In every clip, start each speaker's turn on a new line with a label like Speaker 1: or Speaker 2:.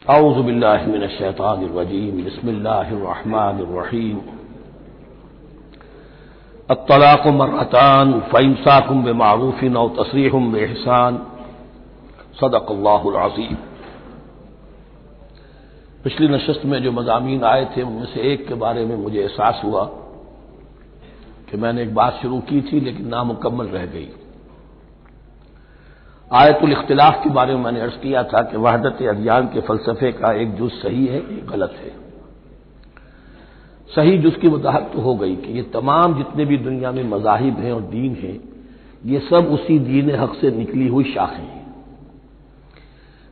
Speaker 1: اعوذ باللہ من الشیطان الرجیم بسم اللہ الرحمن الرحیم الطلاق مرتان فامساک بمعروف او تسریح باحسان صدق اللہ العظیم۔ پچھلی نشست میں جو مضامین آئے تھے ان میں سے ایک کے بارے میں مجھے احساس ہوا کہ میں نے ایک بات شروع کی تھی لیکن نامکمل رہ گئی۔ آیت الاختلاف کے بارے میں نے عرض کیا تھا کہ وحدت ادیان کے فلسفے کا ایک جز صحیح ہے، ایک غلط ہے۔ صحیح جز کی وضاحت تو ہو گئی کہ یہ تمام جتنے بھی دنیا میں مذاہب ہیں اور دین ہیں یہ سب اسی دین حق سے نکلی ہوئی شاخیں ہیں۔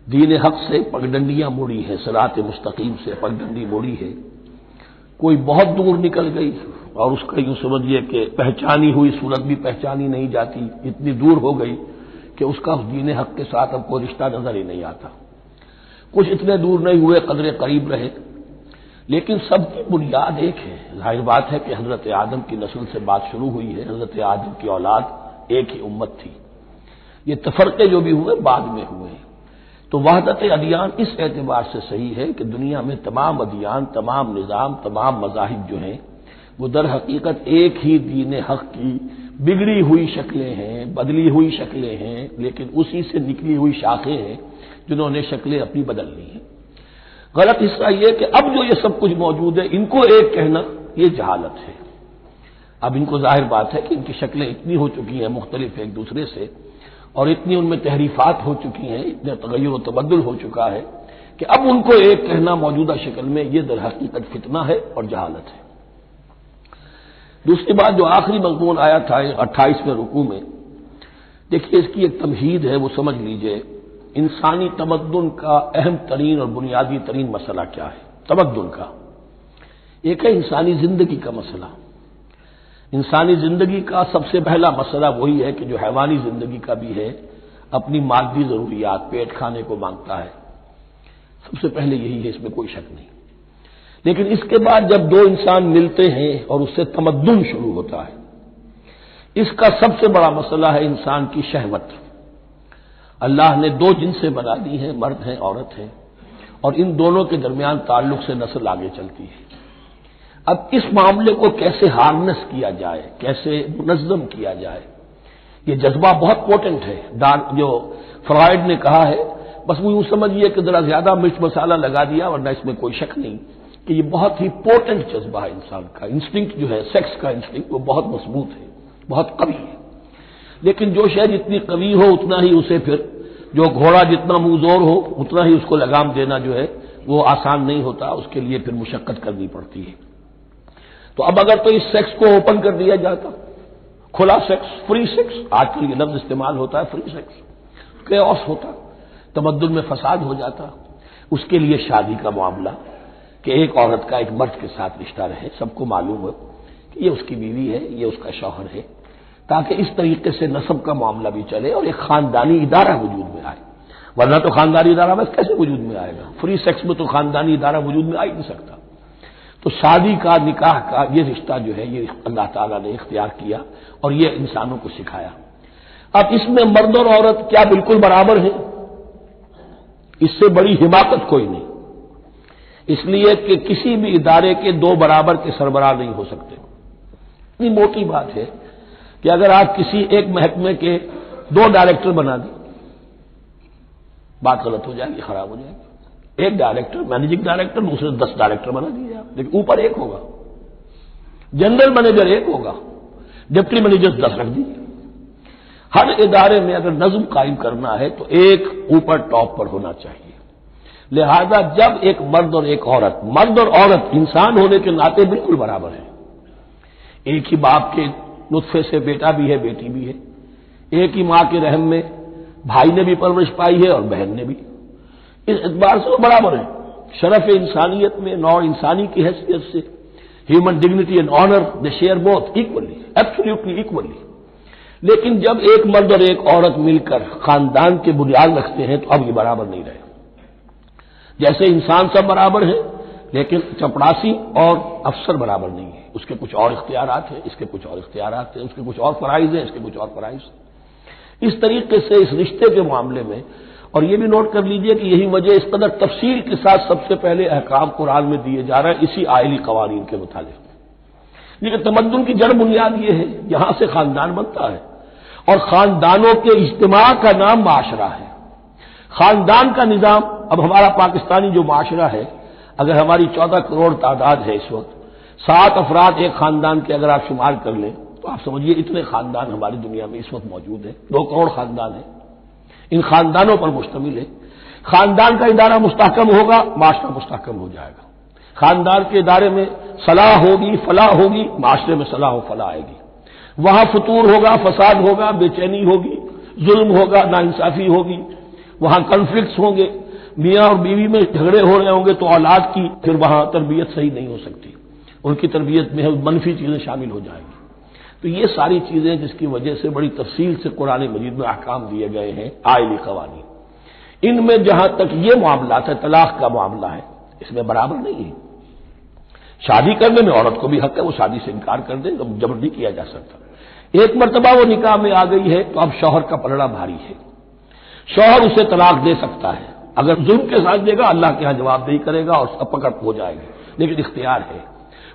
Speaker 1: دین حق سے پگڈنڈیاں موڑی ہیں، صراط مستقیم سے پگڈنڈی موڑی ہے، کوئی بہت دور نکل گئی اور اس کا یوں سمجھیے کہ پہچانی ہوئی صورت بھی پہچانی نہیں جاتی، اتنی دور ہو گئی کہ اس کا اس دین حق کے ساتھ اب کوئی رشتہ نظر ہی نہیں آتا۔ کچھ اتنے دور نہیں ہوئے، قدرے قریب رہے، لیکن سب کی بنیاد ایک ہے۔ ظاہر بات ہے کہ حضرت آدم کی نسل سے بات شروع ہوئی ہے، حضرت آدم کی اولاد ایک ہی امت تھی۔ یہ تفرقے جو بھی ہوئے بعد میں ہوئے ہیں۔ تو وحدت ادیان اس اعتبار سے صحیح ہے کہ دنیا میں تمام ادیان، تمام نظام، تمام مذاہب جو ہیں وہ در حقیقت ایک ہی دین حق کی بگڑی ہوئی شکلیں ہیں، بدلی ہوئی شکلیں ہیں، لیکن اسی سے نکلی ہوئی شاخیں ہیں جنہوں نے شکلیں اپنی بدل لی ہیں۔ غلط حصہ یہ کہ اب جو یہ سب کچھ موجود ہے ان کو ایک کہنا یہ جہالت ہے۔ اب ان کو ظاہر بات ہے کہ ان کی شکلیں اتنی ہو چکی ہیں مختلف ایک دوسرے سے، اور اتنی ان میں تحریفات ہو چکی ہیں، اتنے تغیر و تبدل ہو چکا ہے کہ اب ان کو ایک کہنا موجودہ شکل میں یہ در حقیقت فتنہ ہے اور جہالت ہے۔ دوسری بات جو آخری مضمون آیا تھا 28ویں رکوع میں، دیکھیے اس کی ایک تمہید ہے، وہ سمجھ لیجئے۔ انسانی تمدن کا اہم ترین اور بنیادی ترین مسئلہ کیا ہے؟ تمدن کا ایک ہے انسانی زندگی کا مسئلہ۔ انسانی زندگی کا سب سے پہلا مسئلہ وہی ہے کہ جو حیوانی زندگی کا بھی ہے، اپنی مادی ضروریات، پیٹ کھانے کو مانگتا ہے، سب سے پہلے یہی ہے، اس میں کوئی شک نہیں۔ لیکن اس کے بعد جب دو انسان ملتے ہیں اور اس سے تمدن شروع ہوتا ہے، اس کا سب سے بڑا مسئلہ ہے انسان کی شہوت۔ اللہ نے دو جنسیں بنا دی ہیں، مرد ہیں، عورت ہیں، اور ان دونوں کے درمیان تعلق سے نسل آگے چلتی ہے۔ اب اس معاملے کو کیسے ہارنس کیا جائے، کیسے منظم کیا جائے، یہ جذبہ بہت پوٹنٹ ہے۔ جو فرائڈ نے کہا ہے، بس وہ یوں سمجھیے کہ ذرا زیادہ مرچ مسالہ لگا دیا، ورنہ اس میں کوئی شک نہیں کہ یہ بہت ہی پوٹنٹ جذبہ ہے انسان کا۔ انسٹنکٹ جو ہے، سیکس کا انسٹنکٹ، وہ بہت مضبوط ہے، بہت قوی ہے۔ لیکن جو شے جتنی قوی ہو اتنا ہی اسے پھر، جو گھوڑا جتنا منہ زور ہو اتنا ہی اس کو لگام دینا جو ہے وہ آسان نہیں ہوتا، اس کے لیے پھر مشقت کرنی پڑتی ہے۔ تو اب اگر تو اس سیکس کو اوپن کر دیا جاتا، کھلا سیکس، فری سیکس، آج کل یہ لفظ استعمال ہوتا ہے، فری سیکس، کیوس ہوتا، تمدن میں فساد ہو جاتا۔ اس کے لیے شادی کا معاملہ کہ ایک عورت کا ایک مرد کے ساتھ رشتہ رہے، سب کو معلوم ہو کہ یہ اس کی بیوی ہے، یہ اس کا شوہر ہے، تاکہ اس طریقے سے نسب کا معاملہ بھی چلے اور ایک خاندانی ادارہ وجود میں آئے۔ ورنہ تو خاندانی ادارہ بس کیسے وجود میں آئے گا؟ فری سیکس میں تو خاندانی ادارہ وجود میں آ ہی نہیں سکتا۔ تو شادی کا، نکاح کا یہ رشتہ جو ہے یہ اللہ تعالیٰ نے اختیار کیا اور یہ انسانوں کو سکھایا۔ اب اس میں مرد اور عورت کیا بالکل برابر ہیں؟ اس سے بڑی حماقت کوئی نہیں، اس لیے کہ کسی بھی ادارے کے دو برابر کے سربراہ نہیں ہو سکتے۔ اتنی موٹی بات ہے کہ اگر آپ کسی ایک محکمے کے دو ڈائریکٹر بنا دیں، بات غلط ہو جائے گی، خراب ہو جائے گی۔ ایک ڈائریکٹر، مینیجنگ ڈائریکٹر، دوسرے 10 ڈائریکٹر بنا دیجیے آپ، لیکن اوپر ایک ہوگا، جنرل مینیجر ایک ہوگا، ڈپٹی مینیجر 10 رکھ دیجیے۔ ہر ادارے میں اگر نظم قائم کرنا ہے تو ایک اوپر ٹاپ پر ہونا چاہیے۔ لہذا جب ایک مرد اور ایک عورت، مرد اور عورت انسان ہونے کے ناطے بالکل برابر ہیں، ایک ہی باپ کے نطفے سے بیٹا بھی ہے، بیٹی بھی ہے، ایک ہی ماں کے رحم میں بھائی نے بھی پرورش پائی ہے اور بہن نے بھی، اس اعتبار سے وہ برابر ہیں۔ شرف انسانیت میں، نوع انسانی کی حیثیت سے، human dignity and honour, they share both equally, absolutely equally. لیکن جب ایک مرد اور ایک عورت مل کر خاندان کے بنیاد رکھتے ہیں تو اب یہ برابر نہیں رہے۔ جیسے انسان سب برابر ہیں لیکن چپڑاسی اور افسر برابر نہیں ہے، اس کے کچھ اور اختیارات ہیں، اس کے کچھ اور اختیارات ہیں، اس کے کچھ اور فرائض ہیں، اس کے کچھ اور فرائض ہیں۔ اس طریقے سے اس رشتے کے معاملے میں اور یہ بھی نوٹ کر لیجئے کہ یہی وجہ اس قدر تفصیل کے ساتھ سب سے پہلے احکام قرآن میں دیے جا رہے ہیں اسی آئلی قوانین کے متعلق. لیکن تمدن کی جڑ بنیاد یہ ہے، یہاں سے خاندان بنتا ہے، اور خاندانوں کے اجتماع کا نام معاشرہ ہے. خاندان کا نظام، اب ہمارا پاکستانی جو معاشرہ ہے، اگر ہماری 14 کروڑ تعداد ہے اس وقت، 7 افراد ایک خاندان کے اگر آپ شمار کر لیں تو آپ سمجھیے اتنے خاندان ہماری دنیا میں اس وقت موجود ہیں. 2 کروڑ خاندان ہیں، ان خاندانوں پر مشتمل ہے. خاندان کا ادارہ مستحکم ہوگا، معاشرہ مستحکم ہو جائے گا. خاندان کے ادارے میں صلاح ہوگی، فلاح ہوگی، معاشرے میں صلاح و فلاح آئے گی. وہاں فتور ہوگا، فساد ہوگا، بے چینی ہوگی، ظلم ہوگا، ناانصافی ہوگی، وہاں کنفلکٹس ہوں گے، میاں اور بیوی میں جھگڑے ہو رہے ہوں گے تو اولاد کی پھر وہاں تربیت صحیح نہیں ہو سکتی، ان کی تربیت میں منفی چیزیں شامل ہو جائیں گی. تو یہ ساری چیزیں جس کی وجہ سے بڑی تفصیل سے قرآن مجید میں احکام دیے گئے ہیں آئلی قوانین. ان میں جہاں تک یہ معاملات ہے، طلاق کا معاملہ ہے، اس میں برابر نہیں ہے. شادی کرنے میں عورت کو بھی حق ہے، وہ شادی سے انکار کر دے، جبر نہیں کیا جا سکتا. ایک مرتبہ وہ نکاح میں آ گئی ہے تو اب شوہر کا پلڑا بھاری ہے. شوہر اسے طلاق دے سکتا ہے، اگر ظلم کے ساتھ دے گا اللہ کے ہاں جواب دہی کرے گا اور اس کا پکڑ ہو جائے گی، لیکن اختیار ہے.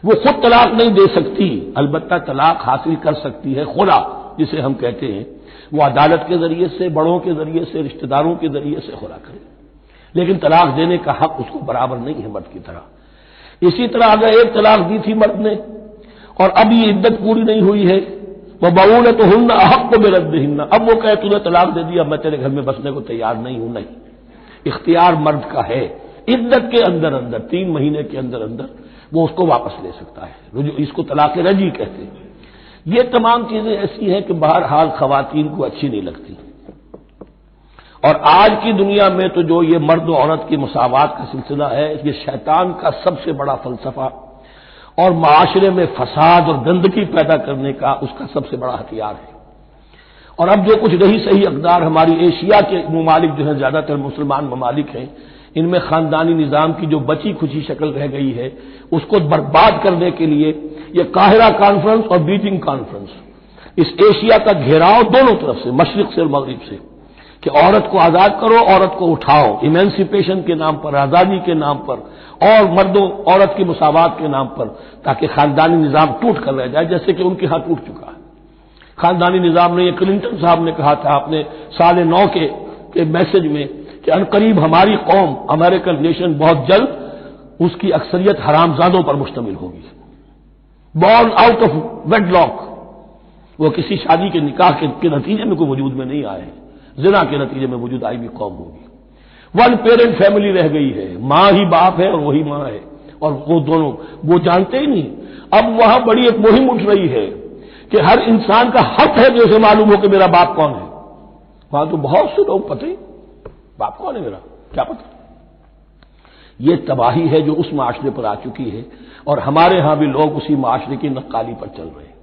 Speaker 1: وہ خود طلاق نہیں دے سکتی، البتہ طلاق حاصل کر سکتی ہے خلا جسے ہم کہتے ہیں. وہ عدالت کے ذریعے سے، بڑوں کے ذریعے سے، رشتہ داروں کے ذریعے سے خلا کرے، لیکن طلاق دینے کا حق اس کو برابر نہیں ہے مرد کی طرح. اسی طرح اگر ایک طلاق دی تھی مرد نے اور اب یہ عدت پوری نہیں ہوئی ہے، وہ بؤولتہن احق بردہن، اب وہ کہے تُو نے طلاق دے دیا، میں تیرے گھر میں بسنے کو تیار نہیں ہوں، نہیں، اختیار مرد کا ہے. عدت کے اندر 3 مہینے کے اندر وہ اس کو واپس لے سکتا ہے. اس کو طلاق رجعی کہتے ہیں. یہ تمام چیزیں ایسی ہیں کہ بہرحال خواتین کو اچھی نہیں لگتی. اور آج کی دنیا میں تو جو یہ مرد و عورت کی مساوات کا سلسلہ ہے، یہ شیطان کا سب سے بڑا فلسفہ اور معاشرے میں فساد اور گندگی پیدا کرنے کا اس کا سب سے بڑا ہتھیار ہے. اور اب جو کچھ رہی صحیح اقدار ہماری ایشیا کے ممالک جو ہیں، زیادہ تر مسلمان ممالک ہیں، ان میں خاندانی نظام کی جو بچی کھچی شکل رہ گئی ہے اس کو برباد کرنے کے لیے یہ قاہرہ کانفرنس اور بیجنگ کانفرنس، اس ایشیا کا گھیراؤ دونوں طرف سے، مشرق سے اور مغرب سے، کہ عورت کو آزاد کرو، عورت کو اٹھاؤ، ایمینسیپیشن کے نام پر، آزادی کے نام پر، اور مردوں عورت کی مساوات کے نام پر، تاکہ خاندانی نظام ٹوٹ کر رہ جائے جیسے کہ ان کے ہاں ٹوٹ چکا ہے. خاندانی نظام نے، یہ کلنٹن صاحب نے کہا تھا اپنے سال 9 کے میسج میں کہ عنقریب ہماری قوم، امریکن نیشن، بہت جلد اس کی اکثریت حرامزادوں پر مشتمل ہوگی. Born out of wedlock, وہ کسی شادی کے نکاح کے نتیجے میں کوئی وجود میں نہیں آئے ہیں، زنا کے نتیجے میں وجود آئی بھی قوم ہوگی. 1 پیرنٹ فیملی رہ گئی ہے، ماں ہی باپ ہے اور وہی ماں ہے، اور وہ دونوں وہ جانتے ہی نہیں. اب وہاں بڑی ایک مہم اٹھ رہی ہے کہ ہر انسان کا حق ہے کہ اسے معلوم ہو کہ میرا باپ کون ہے. وہاں تو بہت سے لوگ پتہ ہی باپ کون ہے میرا کیا پتہ. یہ تباہی ہے جو اس معاشرے پر آ چکی ہے، اور ہمارے ہاں بھی لوگ اسی معاشرے کی نقالی پر چل رہے ہیں.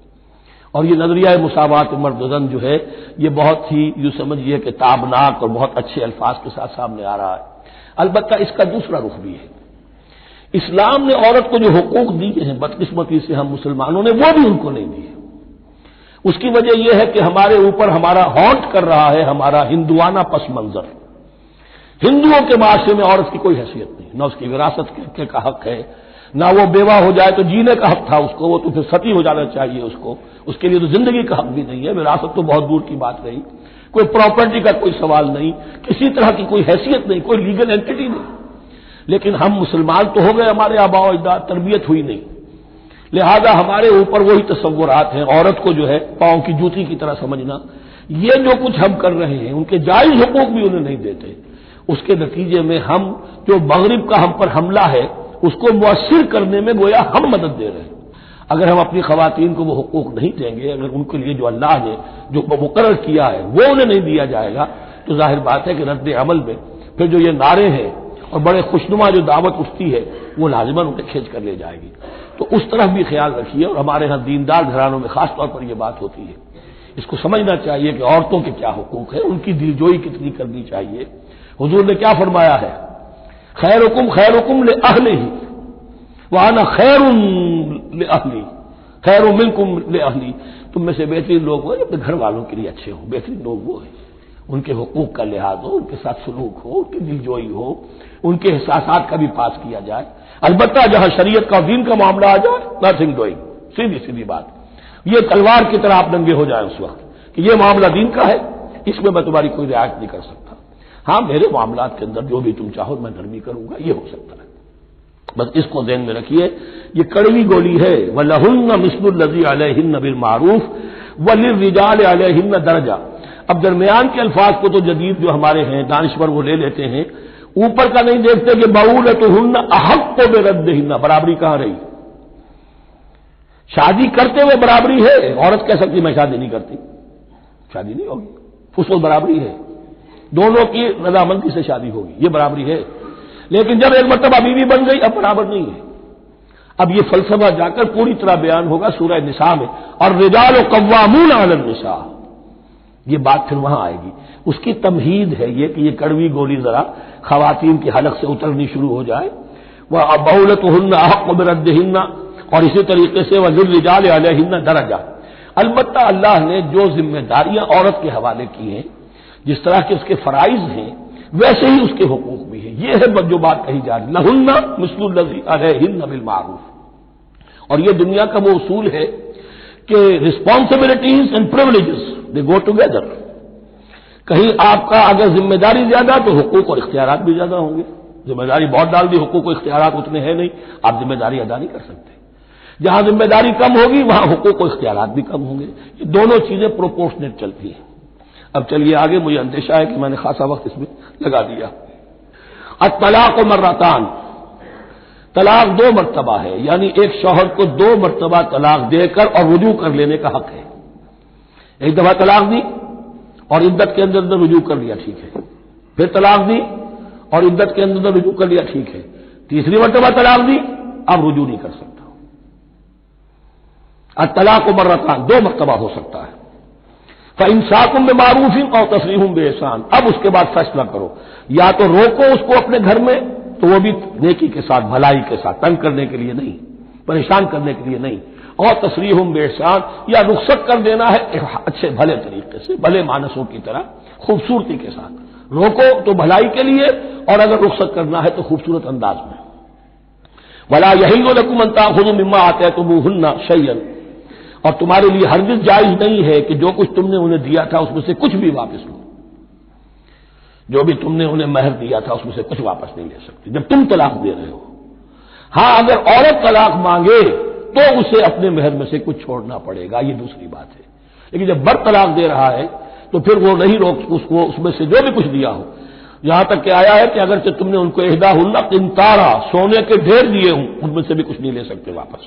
Speaker 1: اور یہ نظریہ مساوات مرد و زن جو ہے یہ بہت ہی یوں سمجھیے کہ تابناک اور بہت اچھے الفاظ کے ساتھ سامنے آ رہا ہے. البتہ اس کا دوسرا رخ بھی ہے. اسلام نے عورت کو جو حقوق دیے ہیں بدقسمتی سے ہم مسلمانوں نے وہ بھی ان کو نہیں دیے. اس کی وجہ یہ ہے کہ ہمارے اوپر ہمارا ہانٹ کر رہا ہے ہمارا ہندوانہ پس منظر. ہندوؤں کے معاشرے میں عورت کی کوئی حیثیت نہیں، نہ اس کی وراثت کا حق ہے، نہ وہ بیوہ ہو جائے تو جینے کا حق تھا اس کو، وہ تو پھر ستی ہو جانا چاہیے اس کے لیے تو زندگی کا حق بھی نہیں ہے. وراثت تو بہت دور کی بات رہی، کوئی پراپرٹی کا کوئی سوال نہیں، کسی طرح کی کوئی حیثیت نہیں، کوئی لیگل اینٹی نہیں. لیکن ہم مسلمان تو ہو گئے، ہمارے آباء و اجداد، تربیت ہوئی نہیں، لہذا ہمارے اوپر وہی تصورات ہیں. عورت کو جو ہے پاؤں کی جوتی کی طرح سمجھنا، یہ جو کچھ ہم کر رہے ہیں ان کے جائز حقوق بھی انہیں نہیں دیتے. اس کے نتیجے میں ہم جو مغرب کا ہم پر حملہ ہے اس کو مؤثر کرنے میں گویا ہم مدد دے رہے ہیں. اگر ہم اپنی خواتین کو وہ حقوق نہیں دیں گے، اگر ان کے لیے جو اللہ نے جو مقرر کیا ہے وہ انہیں نہیں دیا جائے گا، تو ظاہر بات ہے کہ رد عمل میں پھر جو یہ نعرے ہیں اور بڑے خوشنما جو دعوت اٹھتی ہے وہ لازماً انہیں کھینچ کر لے جائے گی. تو اس طرف بھی خیال رکھیے. اور ہمارے ہاں دیندار گھرانوں میں خاص طور پر یہ بات ہوتی ہے، اس کو سمجھنا چاہیے کہ عورتوں کے کیا حقوق ہیں، ان کی دلجوئی کتنی کرنی چاہیے. حضور نے کیا فرمایا ہے؟ خیرکم خیرکم لأہلہ وانا خیر لأہلی، خیر منکم لأہلی. تم میں سے بہترین لوگ وہ اپنے گھر والوں کے لیے اچھے ہوں، بہترین لوگ وہ ہیں. ان کے حقوق کا لحاظ ہو، ان کے ساتھ سلوک ہو، ان کی دلجوئی ہو، ان کے احساسات کا بھی پاس کیا جائے۔ البتہ جہاں شریعت کا دین کا معاملہ آ جائے، نتھنگ ڈوئنگ، سیدھی سیدھی بات، یہ تلوار کی طرح آپ ننگے ہو جائیں اس وقت کہ یہ معاملہ دین کا ہے، اس میں میں تمہاری کوئی رعایت نہیں کر سکتا۔ ہاں میرے معاملات کے اندر جو بھی تم چاہو میں نرمی کروں گا، یہ ہو سکتا ہے۔ بس اس کو ذہن میں رکھیے، یہ کڑوی گولی ہے۔ وَلَهُنَّ مِثْلُ الَّذِي عَلَيْهِنَّ بِالْمَعْرُوفِ وَلِلرِّجَالِ عَلَيْهِنَّ دَرَجَةٌ۔ اب درمیان کے الفاظ کو تو جدید جو ہمارے ہیں دانشور وہ لے لیتے ہیں، اوپر کا نہیں دیکھتے کہ بَعُولَتُهُنَّ أَحَقُّ بِرَدِّهِنَّ، برابری کہاں رہی؟ شادی کرتے ہوئے برابری ہے، عورت کہہ سکتی میں شادی نہیں کرتی، شادی نہیں ہوگی، اس وقت برابری ہے، دونوں کی رضامندی سے شادی ہوگی، یہ برابری ہے۔ لیکن جب ایک مرتبہ بیوی بن گئی اب برابر نہیں ہے۔ اب یہ فلسفہ جا کر پوری طرح بیان ہوگا سورہ نساء میں، اور رجال قوامون علی النساء، یہ بات پھر وہاں آئے گی۔ اس کی تمہید ہے یہ کہ یہ کڑوی گولی ذرا خواتین کی حلق سے اترنی شروع ہو جائے۔ وَبَعُولَتُهُنَّ أَحَقُّ بِرَدِّهِنَّ، اور اسی طریقے سے وَلِلرِّجَالِ عَلَيْهِنَّ دَرَجَةٌ۔ البتہ اللہ نے جو ذمہ داریاں عورت کے حوالے کی ہیں، جس طرح کے اس کے فرائض ہیں ویسے ہی اس کے حقوق بھی ہیں، یہ ہے جو بات کہی جا رہی، لہن مثل الذی علیہن بالمعروف۔ اور یہ دنیا کا وہ اصول ہے کہ responsibilities and privileges they go together. کہیں آپ کا اگر ذمہ داری زیادہ تو حقوق اور اختیارات بھی زیادہ ہوں گے، ذمہ داری بہت ڈال دی، حقوق و اختیارات اتنے ہیں نہیں، آپ ذمہ داری ادا نہیں کر سکتے۔ جہاں ذمہ داری کم ہوگی وہاں حقوق و اختیارات بھی کم ہوں گے، یہ دونوں چیزیں پروپورشنیٹ چلتی ہیں۔ اب چلیے آگے، مجھے اندیشہ ہے کہ میں نے خاصا وقت اس میں لگا دیا۔ الطلاق مرتان، طلاق دو مرتبہ ہے، یعنی ایک شوہر کو دو مرتبہ طلاق دے کر اور رجوع کر لینے کا حق ہے۔ ایک دفعہ طلاق دی اور عدت کے اندر رجوع کر لیا، ٹھیک ہے، پھر طلاق دی اور عدت کے اندر رجوع کر لیا، ٹھیک ہے، تیسری مرتبہ طلاق دی، اب رجوع نہیں کر سکتا۔ الطلاق مرتان، دو مرتبہ ہو سکتا ہے۔ فَإِمْسَاكٌ بِمَعْرُوفٍ أَوْ تَسْرِيحٌ بِإِحْسَانٍ، اب اس کے بعد فیصلہ کرو، یا تو روکو اس کو اپنے گھر میں تو وہ بھی نیکی کے ساتھ، بھلائی کے ساتھ، تنگ کرنے کے لیے نہیں، پریشان کرنے کے لیے نہیں، اور تسریح بِإِحْسَان، یا رخصت کر دینا ہے اچھے بھلے طریقے سے، بھلے مانسوں کی طرح خوبصورتی کے ساتھ، روکو تو بھلائی کے لیے، اور اگر رخصت کرنا ہے تو خوبصورت انداز میں۔ وَلَا يَحِلُّ لَكُمْ أَن تَأْخُذُوا مِمَّا آتَيْتُمُوهُنَّ شَيْئًا، اور تمہارے لیے ہرگز جائز نہیں ہے کہ جو کچھ تم نے انہیں دیا تھا اس میں سے کچھ بھی واپس لو، جو بھی تم نے انہیں مہر دیا تھا اس میں سے کچھ واپس نہیں لے سکتے جب تم طلاق دے رہے ہو۔ ہاں اگر عورت طلاق مانگے تو اسے اپنے مہر میں سے کچھ چھوڑنا پڑے گا، یہ دوسری بات ہے، لیکن جب بر طلاق دے رہا ہے تو پھر وہ نہیں روک اس کو اس میں سے جو بھی کچھ دیا ہو، یہاں تک کہ آیا ہے کہ اگرچہ تم نے ان کو احداہن قنطارا، سونے کے ڈھیر دیے ہوں، ان میں سے بھی کچھ نہیں لے سکتے واپس۔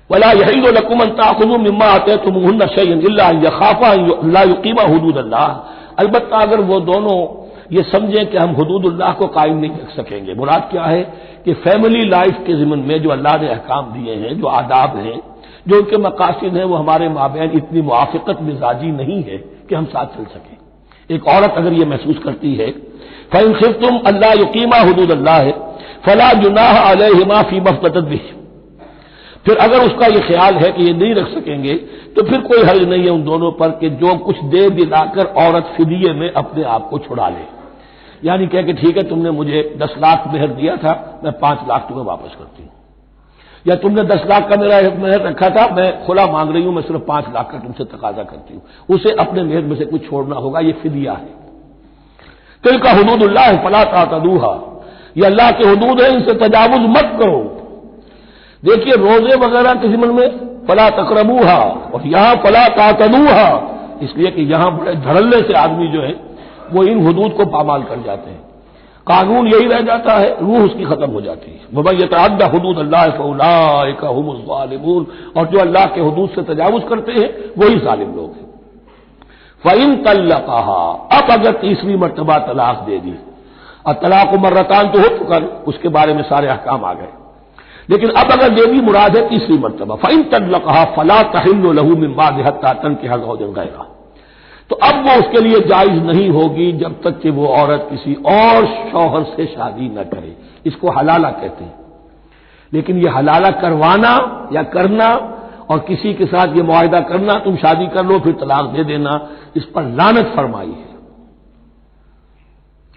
Speaker 1: وَلَا يَحِلُّ لَكُمْ أَن تَأْخُذُوا مِمَّا آتَيْتُمُوهُنَّ شَيْئًا إِلَّا أَن يَخَافَا أَن لَّا يُقِيمَا حُدُودَ اللَّهِ، البتہ اگر وہ دونوں یہ سمجھیں کہ ہم حدود اللہ کو قائم نہیں رکھ سکیں گے۔ مراد کیا ہے کہ فیملی لائف کے ضمن میں جو اللہ نے احکام دیے ہیں، جو آداب ہیں، جو ان کے مقاصد ہیں، وہ ہمارے مابین اتنی موافقت مزاجی نہیں ہے کہ ہم ساتھ چل سکیں۔ ایک عورت اگر یہ محسوس کرتی ہے فَإِنْ خِفْتُمْ أَلَّا يُقِيمَا حُدُودَ اللَّهِ فَلَا جُنَاحَ عَلَيْهِمَا فِيمَا افْتَدَتْ بِهِ، پھر اگر اس کا یہ خیال ہے کہ یہ نہیں رکھ سکیں گے تو پھر کوئی حرج نہیں ہے ان دونوں پر کہ جو کچھ دے دلا کر عورت فدیے میں اپنے آپ کو چھڑا لے، یعنی کہہ کہ ٹھیک ہے تم نے مجھے 10 لاکھ مہر دیا تھا، میں 5 لاکھ تمہیں واپس کرتی ہوں، یا تم نے 10 لاکھ کا میرا مہر رکھا تھا، میں کھلا مانگ رہی ہوں، میں صرف 5 لاکھ کا تم سے تقاضا کرتی ہوں، اسے اپنے مہر میں سے کچھ چھوڑنا ہوگا، یہ فدیہ ہے۔ تلک حدود اللہ فلا تعتدوها، یہ اللہ کے حدود ہیں، ان سے تجاوز مت کرو۔ دیکھیے روزے وغیرہ کے ضمن میں فلا تقربوها، اور یہاں فلا تعتدوها، اس لیے کہ یہاں بڑے دھڑلے سے آدمی جو ہے وہ ان حدود کو پامال کر جاتے ہیں، قانون یہی رہ جاتا ہے، روح اس کی ختم ہو جاتی ہے۔ وَمَن يَتَعَدَّ حُدُودَ اللَّهِ فَأُولَٰئِكَ هُمُ الظَّالِمُونَ، اور جو اللہ کے حدود سے تجاوز کرتے ہیں وہی ظالم لوگ ہیں۔ فَإِن طَلَّقَهَا، اب اگر تیسری مرتبہ طلاق دے دی، الطلاق مرتان تو ہو چکا، اس کے بارے میں سارے احکام آ گئے، لیکن اب اگر یہ بھی مراد ہے تیسری مرتبہ، فَإِن طَلَّقَهَا فَلَا تَحِلُّ لَهُ مِن بَعْدُ حَتَّىٰ تَنكِحَ زَوْجًا غَيْرَهُ، تو اب وہ اس کے لیے جائز نہیں ہوگی جب تک کہ وہ عورت کسی اور شوہر سے شادی نہ کرے، اس کو حلالہ کہتے ہیں۔ لیکن یہ حلالہ کروانا یا کرنا اور کسی کے ساتھ یہ معاہدہ کرنا تم شادی کر لو پھر طلاق دے دینا، اس پر لعنت فرمائی ہے،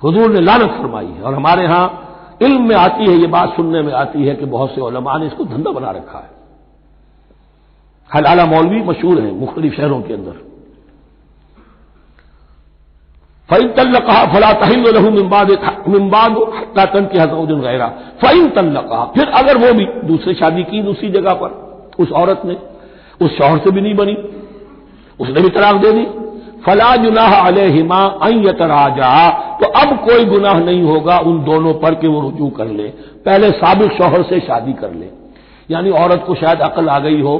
Speaker 1: حضور نے لعنت فرمائی ہے۔ اور ہمارے ہاں علم میں آتی ہے، یہ بات سننے میں آتی ہے کہ بہت سے علماء نے اس کو دھندا بنا رکھا ہے۔ حلالہ مولوی مشہور ہیں مختلف شہروں کے اندر، فَإِن طَلَّقَهَا فَلَا تَحِلُّ لَهُ مِن بَعْدُ حَتَّىٰ تَنكِحَ زَوْجًا غَيْرَهُ فَإِن طَلَّقَهَا، پھر اگر وہ بھی دوسری شادی کی دوسری جگہ پر، اس عورت نے اس شوہر سے بھی نہیں بنی، اس نے بھی طلاق دے دی، فَلَا جُنَاحَ عَلَيْهِمَا أَن يَتَرَاجَعَا، تو اب کوئی گناہ نہیں ہوگا ان دونوں پر کہ وہ رجوع کر لے، پہلے سابق شوہر سے شادی کر لے۔ یعنی عورت کو شاید عقل آ گئی ہو،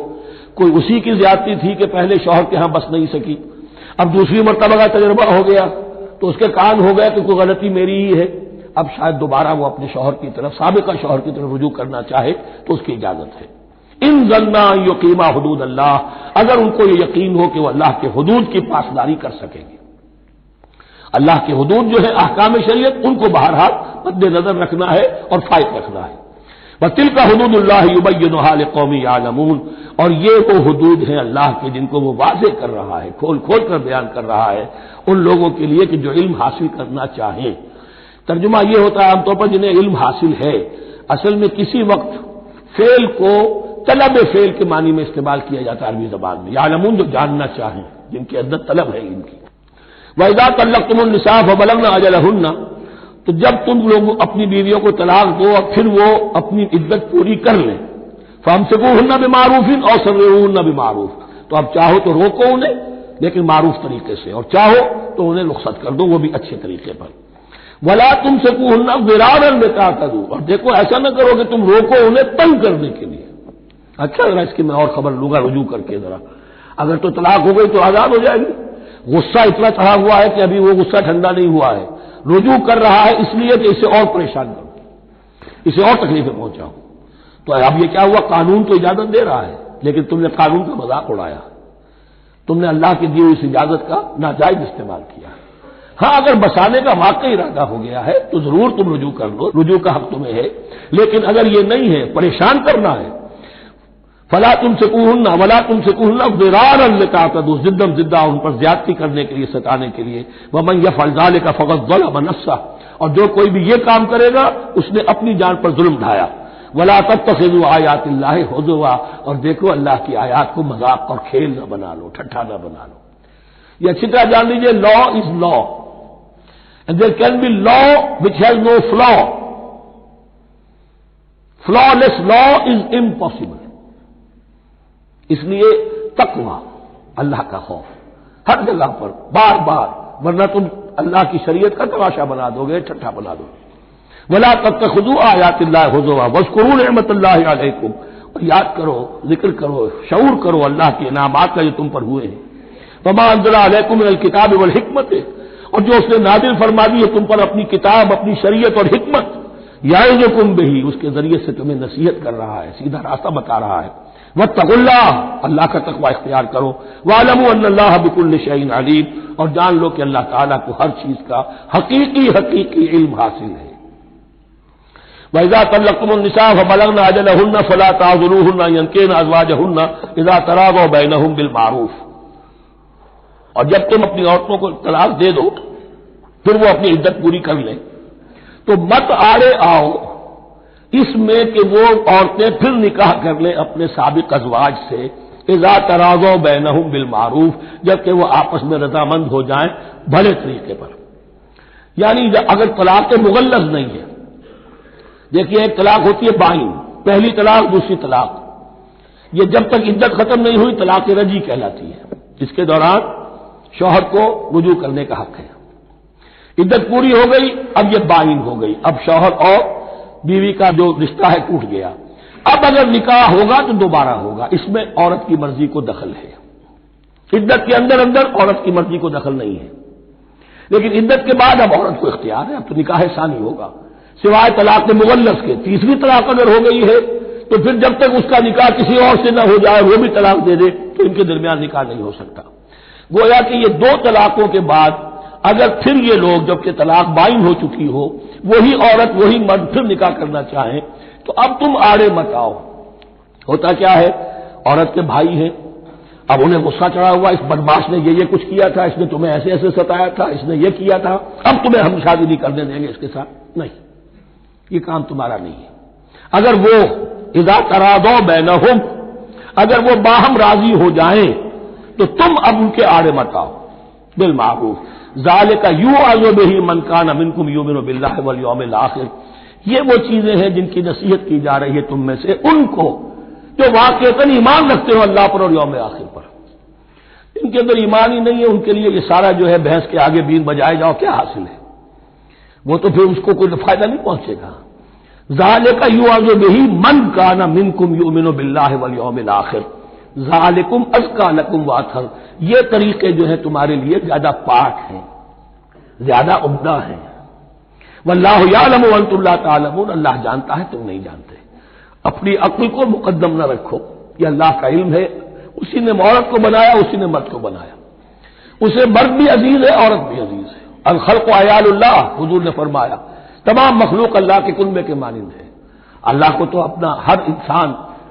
Speaker 1: کوئی اسی کی زیادتی تھی کہ پہلے شوہر کے ہاں بس نہیں سکی، اب دوسری مرتبہ کا تجربہ ہو گیا تو اس کے کان ہو گیا کہ کوئی غلطی میری ہی ہے، اب شاید دوبارہ وہ اپنے شوہر کی طرف، سابقہ شوہر کی طرف رجوع کرنا چاہے تو اس کی اجازت ہے۔ ان ظنا یقیما حدود اللہ، اگر ان کو یہ یقین ہو کہ وہ اللہ کے حدود کی پاسداری کر سکیں گے۔ اللہ کے حدود جو ہے احکام شریعت، ان کو بہرحال مد نظر رکھنا ہے اور فائق رکھنا ہے۔ وَتِلْكَ حُدُودُ اللَّهِ يُبَيِّنُهَا لِقَوْمٍ يَعْلَمُونَ، اور یہ وہ حدود ہیں اللہ کے جن کو وہ واضح کر رہا ہے، کھول کھول کر بیان کر رہا ہے ان لوگوں کے لیے کہ جو علم حاصل کرنا چاہیں۔ ترجمہ یہ ہوتا ہے عام طور پر جنہیں علم حاصل ہے، اصل میں کسی وقت فعل کو طلب فعل کے معنی میں استعمال کیا جاتا ہے عربی زبان میں، یعلمون جو جاننا چاہیں، جن کے اندر طلب ہے علم کی۔ وَإِذَا طَلَّقْتُمُ النِّسَاءَ فَبَلَغْنَ أَجَلَهُنَّ، تو جب تم لوگ اپنی بیویوں کو طلاق دو اور پھر وہ اپنی عدت پوری کر لیں، فَأَمْسِكُوهُنَّ بِمَعْرُوفٍ أَوْ سَرِّحُوهُنَّ بِمَعْرُوفٍ، تو اب چاہو تو روکو انہیں لیکن معروف طریقے سے، اور چاہو تو انہیں رخصت کر دو وہ بھی اچھے طریقے پر۔ وَلَا تُمْسِكُوهُنَّ ضِرَارًا لِتَعْتَدُوا، اور دیکھو ایسا نہ کرو کہ تم روکو انہیں تنگ کرنے کے لیے۔ اچھا ذرا اس کی میں اور خبر لوں گا رجوع کر کے، ذرا اگر تو طلاق ہو گئی تو آزاد ہو جائے گی، غصہ اتنا چڑھا ہوا ہے کہ ابھی وہ غصہ ٹھنڈا نہیں ہوا ہے، رجوع کر رہا ہے اس لیے کہ اسے اور پریشان کروں، اسے اور تکلیفیں پہنچاؤں۔ تو اب یہ کیا ہوا، قانون تو اجازت دے رہا ہے لیکن تم نے قانون کا مذاق اڑایا، تم نے اللہ کی دی ہوئی اس اجازت کا ناجائز استعمال کیا۔ ہاں اگر بسانے کا واقعی ارادہ ہو گیا ہے تو ضرور تم رجوع کر لو، رجوع کا حق تمہیں ہے، لیکن اگر یہ نہیں ہے، پریشان کرنا ہے، فلا تمسکوہن ولا تمسکوہن ضرارا لتعتدوا، ضدم ضدہ ان پر زیادتی کرنے کے لیے، ستانے کے لیے۔ ومن یفعل ذلک فقد ظلم نفسہ، اور جو کوئی بھی یہ کام کرے گا اس نے اپنی جان پر ظلم ڈھایا۔ ولا تتخذوا آیات اللہ ہزوا، اور دیکھو اللہ کی آیات کو مذاق اور کھیل نہ بنا لو، ٹھٹھا نہ بنا لو۔ یہ اچھی طرح جان لیجیے، لا از لا and there can be law which has no flaw. Flawless law is impossible. اس لیے تقوی، اللہ کا خوف ہر جگہ پر بار بار، ورنہ تم اللہ کی شریعت کا تماشا بنا دو گے، ٹھٹھا بنا دو گے۔ ولا تتخذوا آیات اللہ ہزوا واذکروا نعمت اللہ علیکم، اور یاد کرو، ذکر کرو، شعور کرو اللہ کے انعامات کا جو تم پر ہوئے ہیں۔ وما انزل علیکم من الکتاب والحکمت، اور جو اس نے نازل فرما دی ہے تم پر اپنی کتاب، اپنی شریعت اور حکمت، یعظکم بہ، اس کے ذریعے سے تمہیں نصیحت کر رہا ہے، سیدھا راستہ بتا رہا ہے۔ واتقوا اللہ، اللہ کا تقوی اختیار کرو۔ واعلموا ان اللہ بکل شیء علیم، اور جان لو کہ اللہ تعالیٰ کو ہر چیز کا حقیقی علم حاصل ہے۔ وَإِذَا طَلَّقْتُمُ النِّسَاءَ فَبَلَغْنَ أَجَلَهُنَّ فَلَا تَعْضُلُوهُنَّ أَن يَنكِحْنَ أَزْوَاجَهُنَّ إِذَا تَرَاضَوْا بَيْنَهُم بِالْمَعْرُوفِ، اور جب تم اپنی عورتوں کو طلاق دے دو پھر وہ اپنی عدت پوری کر لیں تو مت آڑے آؤ اس میں کہ وہ عورتیں پھر نکاح کر لیں اپنے سابق ازواج سے، اذا تراضوا بینہم بالمعروف، جبکہ وہ آپس میں رضامند ہو جائیں بھلے طریقے پر۔ یعنی اگر طلاق مغلظ نہیں ہے، دیکھیے ایک طلاق ہوتی ہے بائن، پہلی طلاق دوسری طلاق، یہ جب تک عدت ختم نہیں ہوئی طلاق رجعی کہلاتی ہے، جس کے دوران شوہر کو رجوع کرنے کا حق ہے۔ عدت پوری ہو گئی، اب یہ بائن ہو گئی، اب شوہر اور بیوی کا جو رشتہ ہے ٹوٹ گیا۔ اب اگر نکاح ہوگا تو دوبارہ ہوگا، اس میں عورت کی مرضی کو دخل ہے۔ عدت کے اندر عورت کی مرضی کو دخل نہیں ہے، لیکن عدت کے بعد اب عورت کو اختیار ہے، اب تو نکاح ثانی ہوگا، سوائے طلاق مغلظ کے۔ تیسری طلاق اگر ہو گئی ہے تو پھر جب تک اس کا نکاح کسی اور سے نہ ہو جائے، وہ بھی طلاق دے دے تو ان کے درمیان نکاح نہیں ہو سکتا۔ گویا کہ یہ دو طلاقوں کے بعد اگر پھر یہ لوگ جبکہ طلاق بائن ہو چکی ہو، وہی عورت وہی مرد پھر نکاح کرنا چاہیں تو اب تم آڑے مت آؤ۔ ہوتا کیا ہے، عورت کے بھائی ہیں، اب انہیں غصہ چڑھا ہوا، اس بدماش نے یہ کچھ کیا تھا، اس نے تمہیں ایسے ایسے ستایا تھا، اس نے یہ کیا تھا، اب تمہیں ہم شادی نہیں کرنے دیں گے اس کے ساتھ، نہیں، یہ کام تمہارا نہیں ہے۔ اگر وہ اذا تراضوا بینہم، اگر وہ باہم راضی ہو جائیں تو تم اب ان کے آڑے مت آؤ، بالمعروف، ذالک یوعظ بہ من کان منکم یؤمن باللہ والیوم الآخر، یہ وہ چیزیں ہیں جن کی نصیحت کی جا رہی ہے تم میں سے ان کو جو واقعتاً ایمان رکھتے ہو اللہ پر اور یوم آخر پر۔ ان کے اندر ایمان ہی نہیں ہے، ان کے لیے یہ سارا جو ہے بھینس کے آگے بین بجائے جاؤ کیا حاصل ہے، وہ تو پھر اس کو کوئی فائدہ نہیں پہنچے گا۔ ذالک یوعظ بہ من کان منکم یؤمن باللہ والیوم الآخر ذالکم ازکی لکم واطہر، یہ طریقے جو ہیں تمہارے لیے زیادہ پاک ہیں، زیادہ عمدہ ہیں۔ واللہ یعلم وانتم لا تعلمون، اللہ جانتا ہے تم نہیں جانتے۔ اپنی عقل کو مقدم نہ رکھو، یہ اللہ کا علم ہے، اسی نے عورت کو بنایا، اسی نے مرد کو بنایا، اسے مرد بھی عزیز ہے، عورت بھی عزیز ہے۔ الخلق عیال اللہ، حضور نے فرمایا تمام مخلوق اللہ کے کنبے کے مانند ہے۔ اللہ کو تو اپنا ہر انسان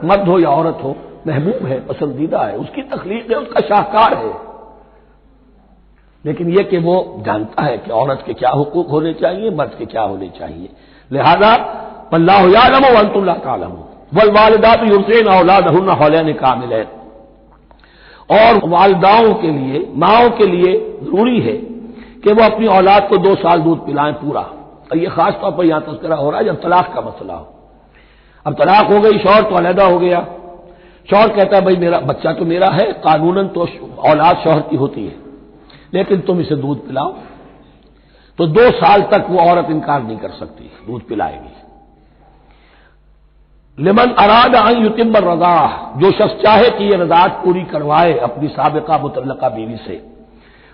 Speaker 1: مرد ہو یا عورت ہو محبوب ہے، پسندیدہ ہے، اس کی تخلیق ہے، اس کا شاہکار ہے، لیکن یہ کہ وہ جانتا ہے کہ عورت کے کیا حقوق ہونے چاہیے، مرد کے کیا ہونے چاہیے، لہذا واللہ یعلم وانتم لا تعلمون والوالدات یرضعن اولادہن حولین کاملین، اور والداؤں کے لیے، ماؤں کے لیے ضروری ہے کہ وہ اپنی اولاد کو 2 سال دودھ پلائیں پورا، اور یہ خاص طور پر یہاں تذکرہ ہو رہا ہے جب طلاق کا مسئلہ ہو۔ اب طلاق ہو گئی، شوہر تو علیحدہ ہو گیا، شوہر کہتا ہے بھائی میرا بچہ تو میرا ہے، قانوناً تو اولاد شوہر کی ہوتی ہے، لیکن تم اسے دودھ پلاؤ، تو 2 سال تک وہ عورت انکار نہیں کر سکتی، دودھ پلائے گی۔ لمن اراد ان یتم الرضاعہ، جو شخص چاہے کہ یہ رضاعت پوری کروائے اپنی سابقہ مطلقہ بیوی سے،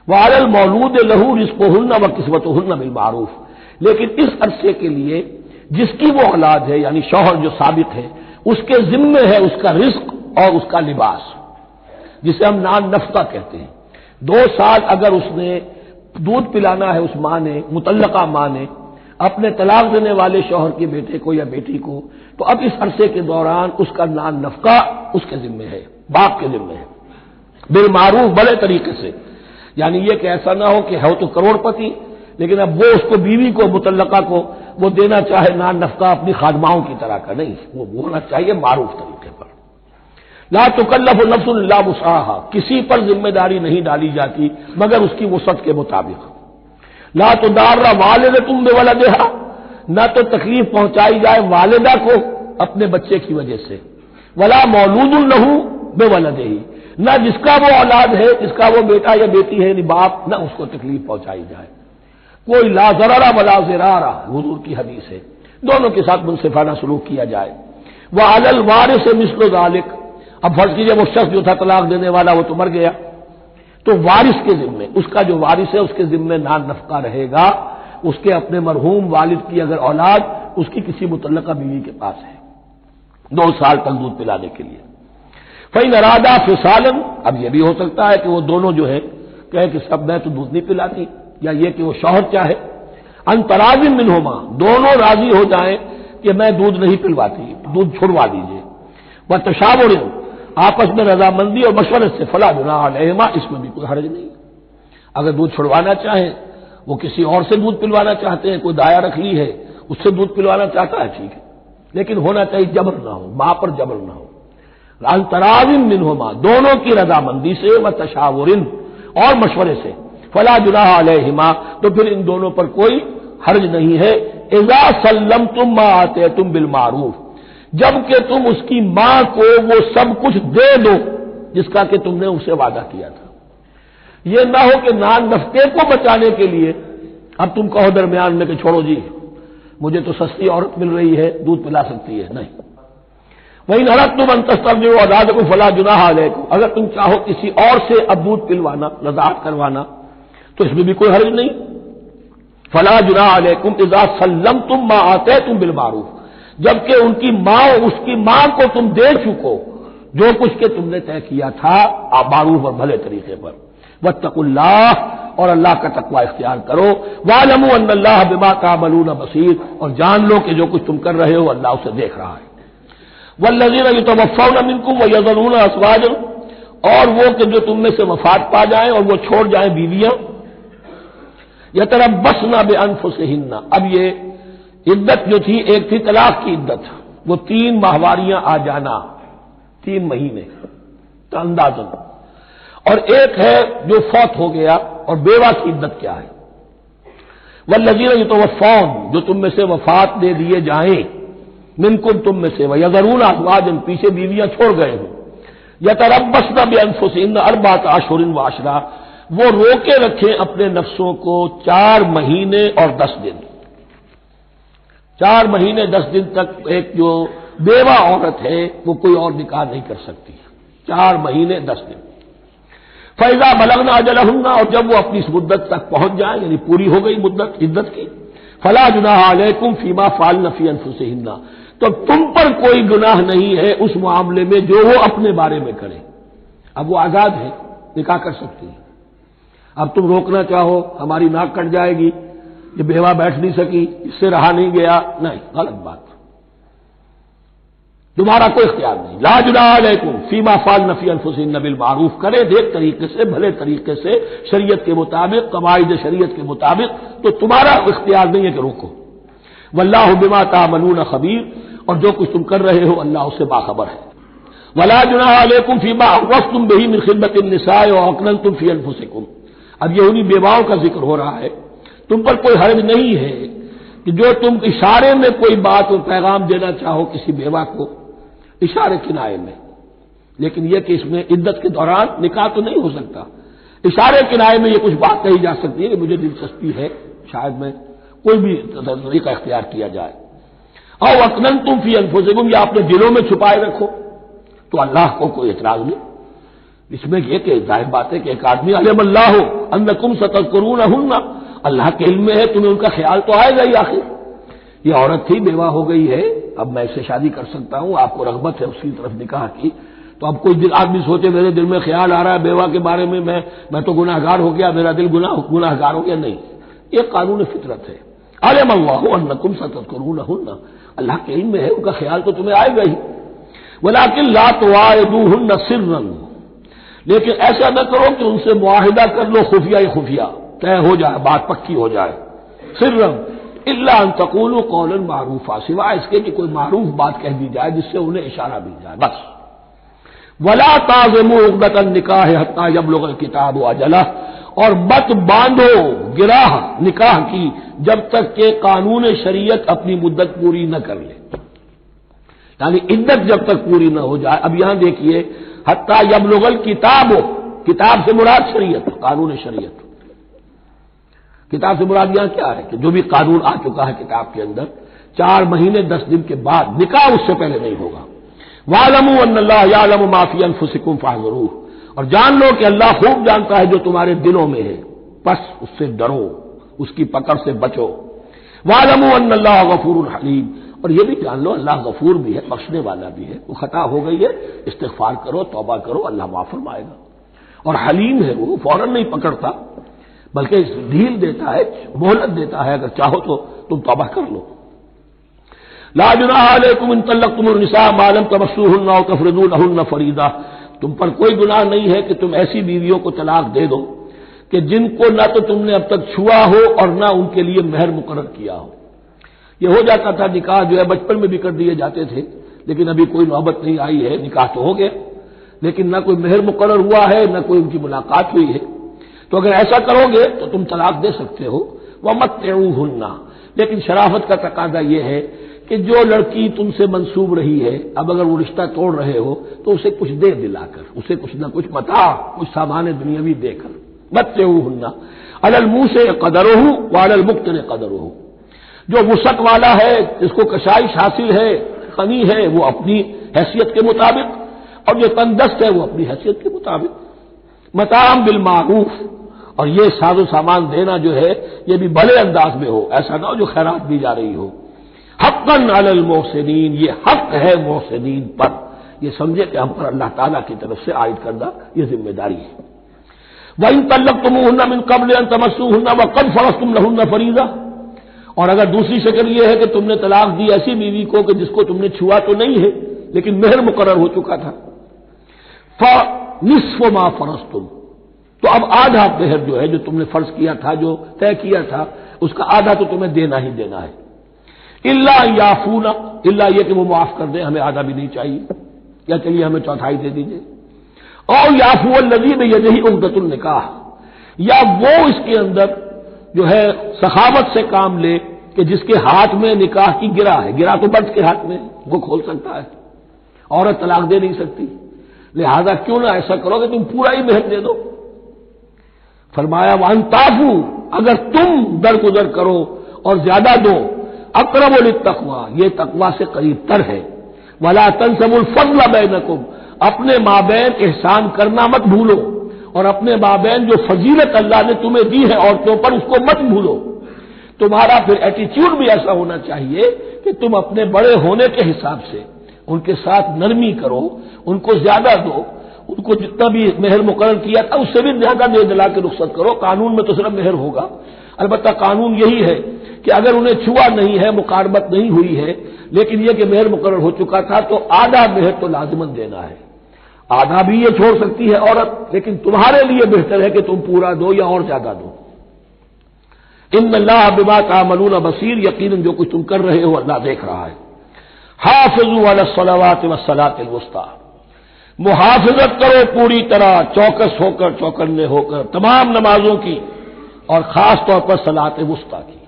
Speaker 1: وعلی المولود لہ رزقہن وکسوتہن بالمعروف، لیکن اس عرصے کے لیے جس کی وہ اولاد ہے یعنی شوہر جو سابق ہے اس کے ذمے ہے اس کا رزق اور اس کا لباس، جسے ہم نان نفقہ کہتے ہیں۔ 2 سال اگر اس نے دودھ پلانا ہے اس ماں نے، مطلقہ ماں نے، اپنے طلاق دینے والے شوہر کے بیٹے کو یا بیٹی کو، تو اب اس عرصے کے دوران اس کا نان نفقہ اس کے ذمے ہے، باپ کے ذمے ہے، بالمعروف، بڑے طریقے سے، یعنی یہ کہ ایسا نہ ہو کہ ہے تو کروڑ پتی لیکن اب وہ اس کو بیوی کو مطلقہ کو وہ دینا چاہے نان نفقہ اپنی خادماؤں کی طرح کا، نہیں، وہ ہونا چاہیے معروف طریقے پر۔ لا تکلف نفس الا وسعها، کسی پر ذمہ داری نہیں ڈالی جاتی مگر اس کی وسعت کے مطابق۔ لا تضار والدۃ بولدها، نہ تو تکلیف پہنچائی جائے والدہ کو اپنے بچے کی وجہ سے، ولا مولود لہ بولدہ، نہ جس کا وہ اولاد ہے، جس کا وہ بیٹا یا بیٹی ہے یعنی باپ، نہ اس کو تکلیف پہنچائی جائے۔ کوئی لا ضرر ولا ضرار، حضور کی حدیث ہے، دونوں کے ساتھ منصفانہ سلوک کیا جائے۔ وعلی الوارث مثل ذلک، اب فرض کیجیے وہ شخص جو تھا طلاق دینے والا وہ تو مر گیا، تو وارث کے ذمے، اس کا جو وارث ہے اس کے ذمے نان نفقہ رہے گا، اس کے اپنے مرحوم والد کی اگر اولاد اس کی کسی متعلقہ بیوی کے پاس ہے 2 سال تک دودھ پلانے کے لیے۔ فإن ارادا فصالا، اب یہ بھی ہو سکتا ہے کہ وہ دونوں جو ہے کہے کہ سب میں تو دودھ نہیں پلاتی، یا یہ کہ وہ شوہر چاہے ان تراض منہما، دونوں راضی ہو جائیں کہ میں دودھ نہیں پلواتی، دودھ چھڑوا دیجیے، وتشاور، آپس میں رضامندی اور مشورے سے، فلا جناح علیہما، اس میں بھی کوئی حرج نہیں۔ اگر دودھ چھڑوانا چاہیں، وہ کسی اور سے دودھ پلوانا چاہتے ہیں، کوئی دایا رکھ لی ہے اس سے دودھ پلوانا چاہتا ہے، ٹھیک ہے، لیکن ہونا چاہیے جبر نہ ہو، ماں پر جبر نہ ہو۔ ان تراض منہما، دونوں کی رضامندی سے، وتشاور، اور مشورے سے، فلا جناح علیہما، تو پھر ان دونوں پر کوئی حرج نہیں ہے۔ اذا سلمتم ما آتیتم بالمعروف، جب کہ تم اس کی ماں کو وہ سب کچھ دے دو جس کا کہ تم نے اسے وعدہ کیا تھا۔ یہ نہ ہو کہ نان نفقے کو بچانے کے لیے اب تم کہو درمیان میں کہ چھوڑو جی مجھے تو سستی عورت مل رہی ہے دودھ پلا سکتی ہے، نہیں۔ وَإِنْ أَرَدْتُمْ أَنْ تَسْتَرْضِعُوا أَوْلَادَكُمْ فَلَا جُنَاحَ عَلَيْكُمْ، اگر تم چاہو کسی اور سے اب دودھ پلوانا، رضاعت کروانا، تو اس میں بھی کوئی حرج نہیں۔ فَلَا جُنَاحَ عَلَيْكُمْ إِذَا سَلَّمْتُمْ مَا آتَيْتُمْ بِالْمَعْرُوفِ، جبکہ ان کی ماں، اس کی ماں کو تم دے چکو جو کچھ کہ تم نے طے کیا تھا معروف اور بھلے طریقے پر۔ واتقوا اللہ، اور اللہ کا تقوی اختیار کرو۔ واعلموا ان اللہ بما تعملون بصیر، اور جان لو کہ جو کچھ تم کر رہے ہو اللہ اسے دیکھ رہا ہے۔ والذین یتوفون منکم ویذرون ازواجا، اور وہ کہ جو تم میں سے وفات پا جائیں اور وہ چھوڑ جائیں بیویاں، یتربصن بانفسہن، اب یہ عدت جو تھی ایک تھی طلاق کی عدت، وہ 3 ماہواریاں آ جانا، 3 مہینے کا اندازن، اور ایک ہے جو فوت ہو گیا، اور بیوہ کی عدت کیا ہے؟ والذین یتوفون، جو تم میں سے وفات دے دیے جائیں، منکم تم میں سے، ویذرون ازواجا، پیچھے بیویاں چھوڑ گئے ہوں، یتربصن بانفسہن 4 اشہر وعشرا، وہ روکے رکھیں اپنے نفسوں کو 4 مہینے اور 10 دن، 4 مہینے 10 دن تک ایک جو بیوہ عورت ہے وہ کوئی اور نکاح نہیں کر سکتی، 4 مہینے 10 دن۔ فَإِذَا بَلَغْنَ أَجَلَهُنَّ، اور جب وہ اپنی اس مدت تک پہنچ جائیں، یعنی پوری ہو گئی مدت عدت کی، فَلَا جُنَاحَ عَلَيْكُمْ فِيمَا فَعَلْنَ فِي أَنفُسِهِنَّ، تو تم پر کوئی گناہ نہیں ہے اس معاملے میں جو وہ اپنے بارے میں کرے۔ اب وہ آزاد ہے، نکاح کر سکتی ہے۔ اب تم روکنا چاہو، ہماری ناک کٹ جائے گی، یہ بیوہ بیٹھ نہیں سکی، اس سے رہا نہیں گیا، نہیں، غلط بات، تمہارا کوئی اختیار نہیں۔ لا جناح علیکم فیما فعلن فی انفسہن بالمعروف، کرے نیک طریقے سے، بھلے طریقے سے، شریعت کے مطابق، قواعد شریعت کے مطابق، تو تمہارا اختیار نہیں ہے کہ روکو۔ واللہ بما تعملون خبیر، اور جو کچھ تم کر رہے ہو اللہ اس سے باخبر ہے۔ ولا جناح علیکم فیما عرضتم به من خطبۃ النساء واکننتم فی انفسکم، اب یہ انہی بیواؤں کا ذکر ہو رہا ہے، تم پر کوئی حرج نہیں ہے کہ جو تم اشارے میں کوئی بات اور پیغام دینا چاہو کسی بیوہ کو، اشارے کنائے میں، لیکن یہ کہ اس میں عدت کے دوران نکاح تو نہیں ہو سکتا، اشارے کنائے میں یہ کچھ بات کہی جا سکتی ہے کہ مجھے دلچسپی ہے، شاید میں کوئی بھی طریقہ اختیار کیا جائے۔ او اکننتم فی انفسکم، یا اپنے دلوں میں چھپائے رکھو، تو اللہ کو کوئی اعتراض نہیں۔ اس میں یہ کہ ظاہر بات ہے کہ ایک آدمی علم اللہ انکم ستذکرونہن، اللہ کے علم میں ہے تمہیں ان کا خیال تو آئے گا ہی، آخر یہ عورت تھی، بیوہ ہو گئی ہے، اب میں اس سے شادی کر سکتا ہوں، آپ کو رغبت ہے اس کی طرف نکاح کی، تو اب کوئی آدمی سوچے میرے دل میں خیال آ رہا ہے بیوہ کے بارے میں، میں تو گناہ گار ہو گیا، میرا دل گناہ گار ہو گیا، نہیں، یہ قانون فطرت ہے۔ علم اللہ انکم ستذکرونہن، اللہ کے علم میں ہے، ان کا خیال تو تمہیں آئے گا ہی۔ ولکن لا تواعدوہن سرا، لیکن ایسا نہ کرو کہ ان سے معاہدہ کر لو خفیہ خفیہ، طے ہو جائے، بات پکی ہو جائے، سرا الا ان تقولوا قولا معروفا، سوائے اس کے کہ کوئی معروف بات کہہ دی جائے جس سے انہیں اشارہ بھی جائے، بس۔ ولا تعزموا عقدۃ النکاح حتی یبلغ الکتاب اجلہ، اور مت باندھو گراہ نکاح کی جب تک کہ قانون شریعت اپنی مدت پوری نہ کر لے، یعنی عدت جب تک پوری نہ ہو جائے۔ اب یہاں دیکھیے حتی یبلغ الکتاب، کتاب سے مراد شریعت، قانون شریعت، کتاب سے مراد یہاں کیا ہے کہ جو بھی قانون آ چکا ہے کتاب کے اندر، 4 مہینے 10 دن کے بعد نکاح اس سے پہلے نہیں ہوگا۔ وَاعْلَمُوا أَنَّ اللَّهَ يَعْلَمُ مَا فِي أَنفُسِكُمْ فَاحْذَرُوهُ، اور جان لو کہ اللہ خوب جانتا ہے جو تمہارے دلوں میں ہے، بس اس سے ڈرو، اس کی پکڑ سے بچو۔ وَاعْلَمُوا أَنَّ اللَّهَ غَفُورٌ حَلِيمٌ، اور یہ بھی جان لو اللہ غفور بھی ہے، بخشنے والا بھی ہے، وہ خطا ہو گئی ہے، استغفار کرو، توبہ کرو، اللہ معاف فرمائے گا۔ اور حلیم ہے، وہ فوراً نہیں پکڑتا بلکہ ڈھیل دیتا ہے، مہلت دیتا ہے، اگر چاہو تو تم توبہ کر لو۔ لا جناح علیکم ان طلقتم النساء ما لم تمسوهن او تفرضوا لهن فریضہ، تم پر کوئی گناہ نہیں ہے کہ تم ایسی بیویوں کو طلاق دے دو کہ جن کو نہ تو تم نے اب تک چھوا ہو اور نہ ان کے لیے مہر مقرر کیا ہو۔ یہ ہو جاتا تھا نکاح جو ہے بچپن میں بھی کر دیے جاتے تھے، لیکن ابھی کوئی نوبت نہیں آئی ہے، نکاح تو ہو گیا لیکن نہ کوئی مہر مقرر ہوا ہے، نہ کوئی ان کی ملاقات ہوئی ہے، تو اگر ایسا کرو گے تو تم طلاق دے سکتے ہو۔ وَمَتِّعُوهُنَّ، لیکن شرافت کا تقاضا یہ ہے کہ جو لڑکی تم سے منسوب رہی ہے، اب اگر وہ رشتہ توڑ رہے ہو تو اسے کچھ دے دلا کر، اسے کچھ نہ کچھ متاع، کچھ سامان دنیاوی دے کر۔ مَتِّعُوهُنَّ عَلَى الْمُوسِعِ قَدَرُهُ وَعَلَى الْمُقْتِرِ قَدَرُهُ، جو وسعت والا ہے، جس کو کشائش حاصل ہے، غنی ہے، وہ اپنی حیثیت کے مطابق، اور جو تندست ہے وہ اپنی حیثیت کے مطابق۔ متاعًا بالمعروف، اور یہ ساز و سامان دینا جو ہے یہ بھی بھلے انداز میں ہو، ایسا نہ ہو جو خیرات دی جا رہی ہو۔ حقاً علی المحسنین، یہ حق ہے محسنین پر، یہ سمجھے کہ ہم پر اللہ تعالیٰ کی طرف سے عائد کردہ یہ ذمہ داری ہے۔ وَإِن طَلَّقْتُمُوهُنَّ مِن قَبْلِ أَن تَمَسُّوهُنَّ وَقَدْ فَرَضْتُمْ لَهُنَّ فَرِيضَةً، اور اگر دوسری شکل یہ ہے کہ تم نے طلاق دی ایسی بیوی کو کہ جس کو تم نے چھوا تو نہیں ہے، لیکن مہر مقرر ہو چکا تھا. فنصف ما فرضتم، تو اب آدھا مہر جو ہے جو تم نے فرض کیا تھا، جو طے کیا تھا، اس کا آدھا تو تمہیں دینا ہی دینا ہے. الا یعفونا، الا یہ کہ وہ معاف کر دیں، ہمیں آدھا بھی نہیں چاہیے، یا چلیے ہمیں چوتھائی دے دیجیے. اور یعفو الذی بیدہ عقدۃ النکاح، یا وہ اس کے اندر جو ہے سخاوت سے کام لے کہ جس کے ہاتھ میں نکاح کی گرا ہے. گرا تو مرد کے ہاتھ میں، وہ کھول سکتا ہے، عورت طلاق دے نہیں سکتی. لہذا کیوں نہ ایسا کرو کہ تم پورا ہی مہر دے دو. فرمایا وان تعفو، اگر تم درگزر کرو اور زیادہ دو، اقرب للتقوی، یہ تقوی سے قریب تر ہے. ولا تنسوا الفضل بینکم، اپنے مابین احسان کرنا مت بھولو، اور اپنے مابین جو فضیلت اللہ نے تمہیں دی ہے عورتوں پر اس کو مت بھولو. تمہارا پھر ایٹیچیوڈ بھی ایسا ہونا چاہیے کہ تم اپنے بڑے ہونے کے حساب سے ان کے ساتھ نرمی کرو، ان کو زیادہ دو، ان کو جتنا بھی مہر مقرر کیا تھا اس سے بھی زیادہ دے دلا کے رخصت کرو. قانون میں تو صرف مہر ہوگا، البتہ قانون یہی ہے کہ اگر انہیں چھوا نہیں ہے، مقاربت نہیں ہوئی ہے، لیکن یہ کہ مہر مقرر ہو چکا تھا تو آدھا مہر تو لازماً دینا ہے. آدھا بھی یہ چھوڑ سکتی ہے عورت، لیکن تمہارے لیے بہتر ہے کہ تم پورا دو یا اور زیادہ دو. ان اللہ بما تعملون بصیر، یقیناً جو کچھ تم کر رہے ہو اللہ دیکھ رہا ہے. حافظوا علی الصلوات والصلاۃ الوسطی، محافظت کرو پوری طرح، چوکس ہو کر، چوکنے ہو کر تمام نمازوں کی، اور خاص طور پر صلاۃ وسطی کی.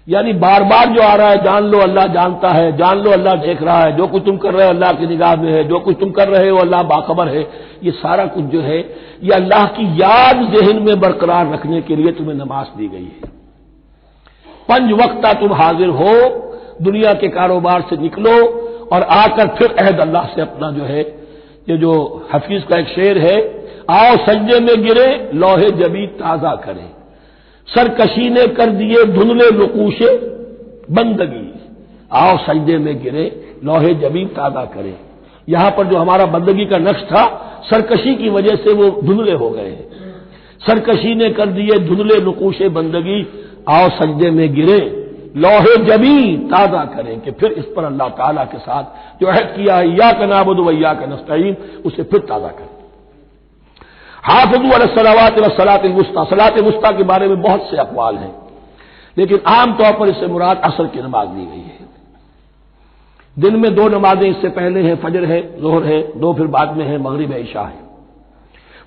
Speaker 1: یعنی بار بار جو آ رہا ہے جان لو اللہ جانتا ہے، جان لو اللہ دیکھ رہا ہے، جو کچھ تم کر رہے ہو اللہ کی نگاہ میں ہے، جو کچھ تم کر رہے ہو اللہ باخبر ہے. یہ سارا کچھ جو ہے یہ اللہ کی یاد ذہن میں برقرار رکھنے کے لیے تمہیں نماز دی گئی ہے. 5 وقت تم حاضر ہو، دنیا کے کاروبار سے نکلو اور آ کر پھر عہد اللہ سے اپنا جو ہے، یہ جو حفیظ کا ایک شعر ہے، آؤ سجدے میں گرے لوح جبی تازہ کرے، سرکشی نے کر دیے دھندلے نقوش بندگی. آؤ سجدے میں گرے لوح جبی تازہ کرے. یہاں پر جو ہمارا بندگی کا نقش تھا سرکشی کی وجہ سے وہ دھندلے ہو گئے ہیں. سرکشی نے کر دیے دھندلے نقوش بندگی، آؤ سجدے میں گرے لوح جبی تازہ کریں، کہ پھر اس پر اللہ تعالیٰ کے ساتھ جو عہد کیا ہے ایاک نعبد و ایاک نستعین اسے پھر تازہ کریں. حافظوا علی الصلوات والصلاۃ الوسطی، صلاۃ وسطی کے بارے میں بہت سے اقوال ہیں، لیکن عام طور پر اس سے مراد عصر کی نماز لی گئی ہے. دن میں 2 نمازیں اس سے پہلے ہیں، فجر ہے، ظہر ہے، 2 پھر بعد میں ہے، مغرب ہے، عشاء ہے.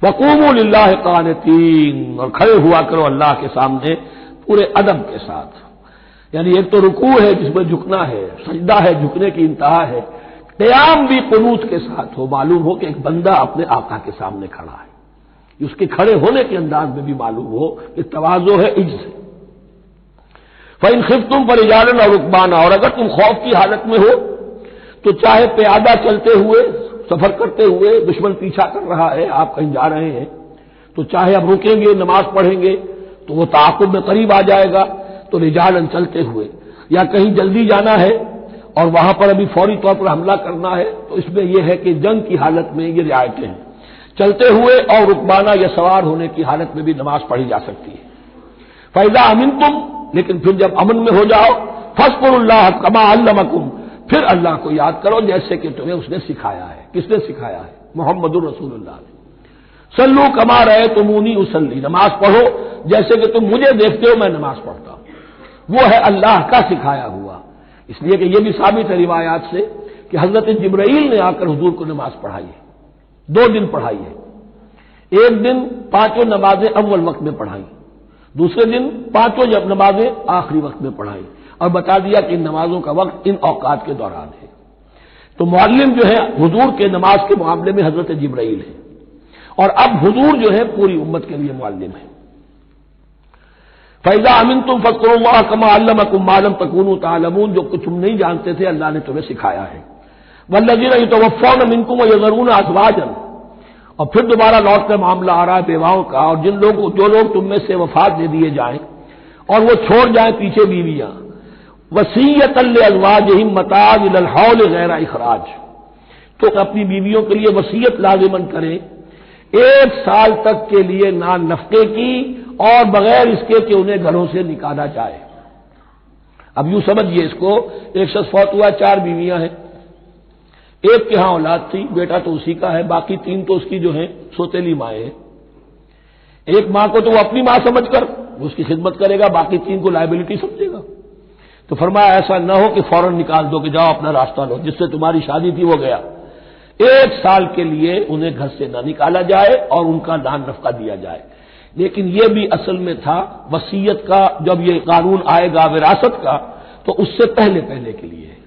Speaker 1: وقوموا للہ قانتین، اور کھڑے ہوا کرو اللہ کے سامنے پورے ادب کے ساتھ. یعنی ایک تو رکوع ہے جس میں جھکنا ہے، سجدہ ہے جھکنے کی انتہا ہے، قیام بھی قنوت کے ساتھ ہو، معلوم ہو کہ ایک بندہ اپنے آقا کے سامنے کھڑا ہے. اس کے کھڑے ہونے کے انداز میں بھی معلوم ہو کہ تواضع ہے، عجز ہے. فَإِنْ خِفْتُمْ فَرِجَالًا أَوْ رُكْبَانًا، اور اگر تم خوف کی حالت میں ہو تو چاہے پیادہ چلتے ہوئے، سفر کرتے ہوئے، دشمن پیچھا کر رہا ہے، آپ کہیں جا رہے ہیں تو چاہے اب رکیں گے نماز پڑھیں گے تو وہ تعاقب میں قریب آ جائے گا، تو رجالن چلتے ہوئے، یا کہیں جلدی جانا ہے اور وہاں پر ابھی فوری طور پر حملہ کرنا ہے تو اس میں یہ ہے کہ جنگ کی حالت میں یہ رعایتیں ہیں. چلتے ہوئے اور رکبانہ یا سوار ہونے کی حالت میں بھی نماز پڑھی جا سکتی ہے. فَإِذَا أَمِنْتُمْ، لیکن پھر جب امن میں ہو جاؤ، فَاذْكُرُوا اللَّهَ كَمَا عَلَّمَكُمْ، پھر اللہ کو یاد کرو جیسے کہ تمہیں اس نے سکھایا ہے. کس نے سکھایا ہے؟ محمد الرسول اللہ نے. صلوا كما رأيتموني أصلي، نماز پڑھو جیسے کہ تم مجھے دیکھتے ہو میں نماز پڑھتا ہوں. وہ ہے اللہ کا سکھایا ہوا. اس لیے کہ یہ بھی ثابت ہے روایات سے کہ حضرت جبرائیل نے آ کر حضور کو نماز پڑھائی ہے. 2 دن پڑھائی ہے. ایک دن 5 نمازیں اول وقت میں پڑھائی، دوسرے دن 5 نمازیں آخری وقت میں پڑھائی، اور بتا دیا کہ ان نمازوں کا وقت ان اوقات کے دوران ہے. تو معلم جو ہے حضور کے نماز کے معاملے میں حضرت جبرائیل ہے، اور اب حضور جو ہے پوری امت کے لیے معلم ہے. فَإِذَا أَمِنْتُمْ فَاذْكُرُوا اللَّهَ كَمَا عَلَّمَكُم مَّا لَمْ تَكُونُوا تَعْلَمُونَ، جو کچھ تم نہیں جانتے تھے اللہ نے تمہیں سکھایا ہے. وَالَّذِينَ يَتَوَفَّوْنَ مِنكُمْ وَيَذَرُونَ أَزْوَاجًا، اور پھر دوبارہ لوٹ کر معاملہ آ رہا ہے بیواؤں کا، اور جو لوگ تم میں سے وفات دے دیے جائیں اور وہ چھوڑ جائیں پیچھے بیویاں، وصیۃ لازواجہم متاع الی الحول غیر اخراج، تو اپنی بیویوں کے لیے وصیت لازمن کریں 1 سال تک کے لیے نان نفقے کی، اور بغیر اس کے کہ انہیں گھروں سے نکالا جائے. اب یوں سمجھیے اس کو، ایک شخص فوت ہوا، 4 بیویاں ہیں، ایک کے ہاں اولاد تھی، بیٹا تو اسی کا ہے، باقی 3 تو اس کی جو ہیں سوتیلی مائیں ہیں۔ ایک ماں کو تو وہ اپنی ماں سمجھ کر اس کی خدمت کرے گا، باقی 3 کو لائبلٹی سمجھے گا۔ تو فرمایا ایسا نہ ہو کہ فوراً نکال دو کہ جاؤ اپنا راستہ لو، جس سے تمہاری شادی تھی وہ گیا۔ 1 سال کے لیے انہیں گھر سے نہ نکالا جائے اور ان کا دان نفقہ دیا جائے۔ لیکن یہ بھی اصل میں تھا وصیت کا، جب یہ قانون آئے گا وراثت کا تو اس سے پہلے کے لیے ہے۔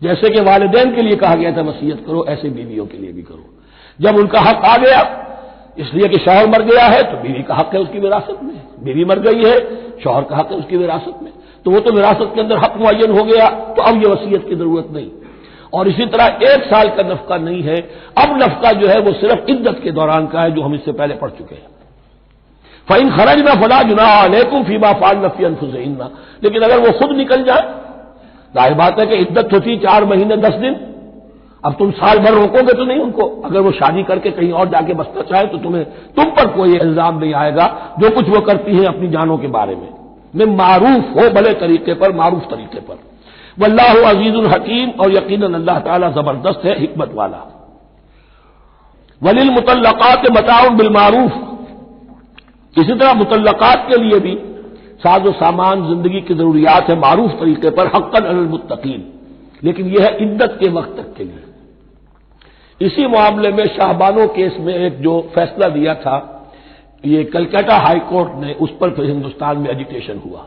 Speaker 1: جیسے کہ والدین کے لیے کہا گیا تھا وصیت کرو، ایسے بیویوں کے لیے بھی کرو۔ جب ان کا حق آ گیا، اس لیے کہ شوہر مر گیا ہے تو بیوی کا حق ہے اس کی وراثت میں، بیوی مر گئی ہے شوہر کا حق ہے اس کی وراثت میں، تو وہ تو وراثت کے اندر حق معین ہو گیا، تو اب یہ وصیت کی ضرورت نہیں۔ اور اسی طرح 1 سال کا نفقہ نہیں ہے، اب نفقہ جو ہے وہ صرف عدت کے دوران کا ہے، جو ہم اس سے پہلے پڑھ چکے ہیں۔ فَإِنْ خَرَجْنَ فَلَا جُنَاحَ عَلَيْكُمْ فِيمَا فَعَلْنَ فِي أَنفُسِهِنَّ، لیکن اگر وہ خود نکل جائے، ظاہر بات ہے کہ عدت ہوتی 4 مہینے 10 دن، اب تم سال بھر روکو گے تو نہیں ان کو، اگر وہ شادی کر کے کہیں اور جا کے بسنا چاہے تو تم پر کوئی الزام نہیں آئے گا، جو کچھ وہ کرتی ہیں اپنی جانوں کے بارے میں معروف ہو، بھلے طریقے پر، معروف طریقے پر۔ واللہ عزیز الحکیم، اور یقیناً اللہ تعالیٰ زبردست ہے، حکمت والا۔ وللمطلقات متاع بالمعروف، اسی طرح مطلقات کے لیے بھی ساز و سامان زندگی کی ضروریات ہے معروف طریقے پر، حقاً علی المتقین، لیکن یہ ہے عدت کے وقت تک کے لیے۔ اسی معاملے میں شاہبانو کیس میں ایک جو فیصلہ دیا تھا یہ کلکتہ ہائی کورٹ نے، اس پر پھر ہندوستان میں ایجیٹیشن ہوا۔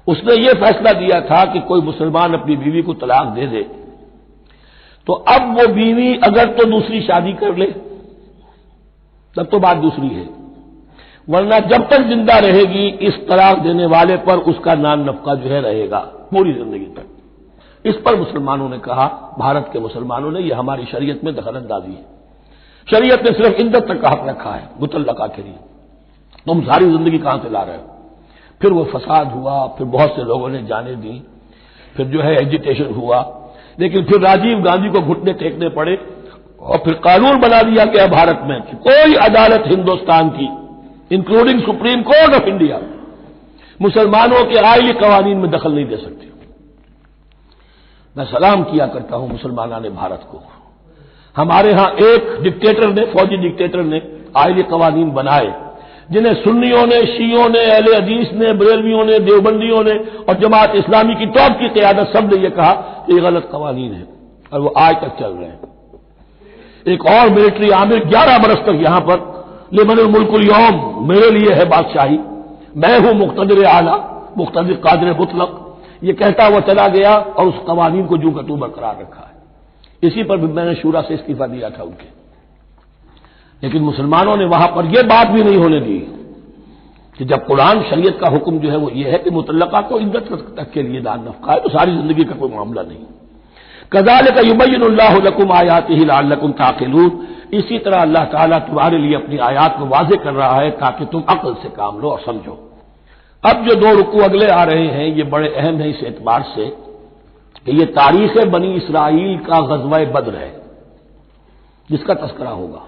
Speaker 1: اس نے یہ فیصلہ دیا تھا کہ کوئی مسلمان اپنی بیوی کو طلاق دے دے تو اب وہ بیوی اگر تو دوسری شادی کر لے تب تو بات دوسری ہے، ورنہ جب تک زندہ رہے گی اس طلاق دینے والے پر اس کا نان نفقہ جو ہے رہے گا پوری زندگی تک۔ اس پر مسلمانوں نے کہا، بھارت کے مسلمانوں نے، یہ ہماری شریعت میں دخل اندازی ہے، شریعت نے صرف عدت تک کا حق رکھا ہے مطلقہ کے لیے، تم ساری زندگی کہاں سے لا رہے ہو؟ پھر وہ فساد ہوا، پھر بہت سے لوگوں نے جانیں دی، پھر جو ہے ایجیٹیشن ہوا، لیکن پھر راجیو گاندھی کو گھٹنے ٹیکنے پڑے اور پھر قانون بنا دیا گیا بھارت میں کہ کوئی عدالت ہندوستان کی including supreme court of India مسلمانوں کے آئلی قوانین میں دخل نہیں دے سکتی۔ میں سلام کیا کرتا ہوں مسلمانان بھارت کو، ہمارے ہاں ایک ڈکٹیٹر نے، فوجی ڈکٹیٹر نے آئلی قوانین بنائے جنہیں سنیوں نے، شیعوں نے، اہل حدیث نے، بریلویوں نے، دیوبندیوں نے اور جماعت اسلامی کی ٹاپ کی قیادت سب نے یہ کہا کہ یہ غلط قوانین ہیں، اور وہ آج تک چل رہے ہیں۔ ایک اور ملٹری عامر 11 برس تک یہاں پر لمن الملک اليوم، میرے لیے ہے بادشاہی، میں ہوں مقتدر اعلیٰ، مقتدر قادر مطلق، یہ کہتا وہ چلا گیا اور اس قوانین کو جو کا تو برقرار رکھا ہے۔ اسی پر بھی میں نے شورا سے استعفیٰ دیا تھا ان کے، لیکن مسلمانوں نے وہاں پر یہ بات بھی نہیں ہونے دی کہ جب قرآن شریعت کا حکم جو ہے وہ یہ ہے کہ مطلقہ کو عدت تک کے لیے دان نفقہ ہے تو ساری زندگی کا کوئی معاملہ نہیں۔ کذالک یبین اللہ لکم آیاتہ لعلکم تعقلون، اسی طرح اللہ تعالیٰ تمہارے لیے اپنی آیات کو واضح کر رہا ہے تاکہ تم عقل سے کام لو اور سمجھو۔ اب جو 2 رکوع اگلے آ رہے ہیں یہ بڑے اہم ہیں اس اعتبار سے کہ یہ تاریخ بنی اسرائیل کا غزوہ بدر ہے جس کا تذکرہ ہوگا۔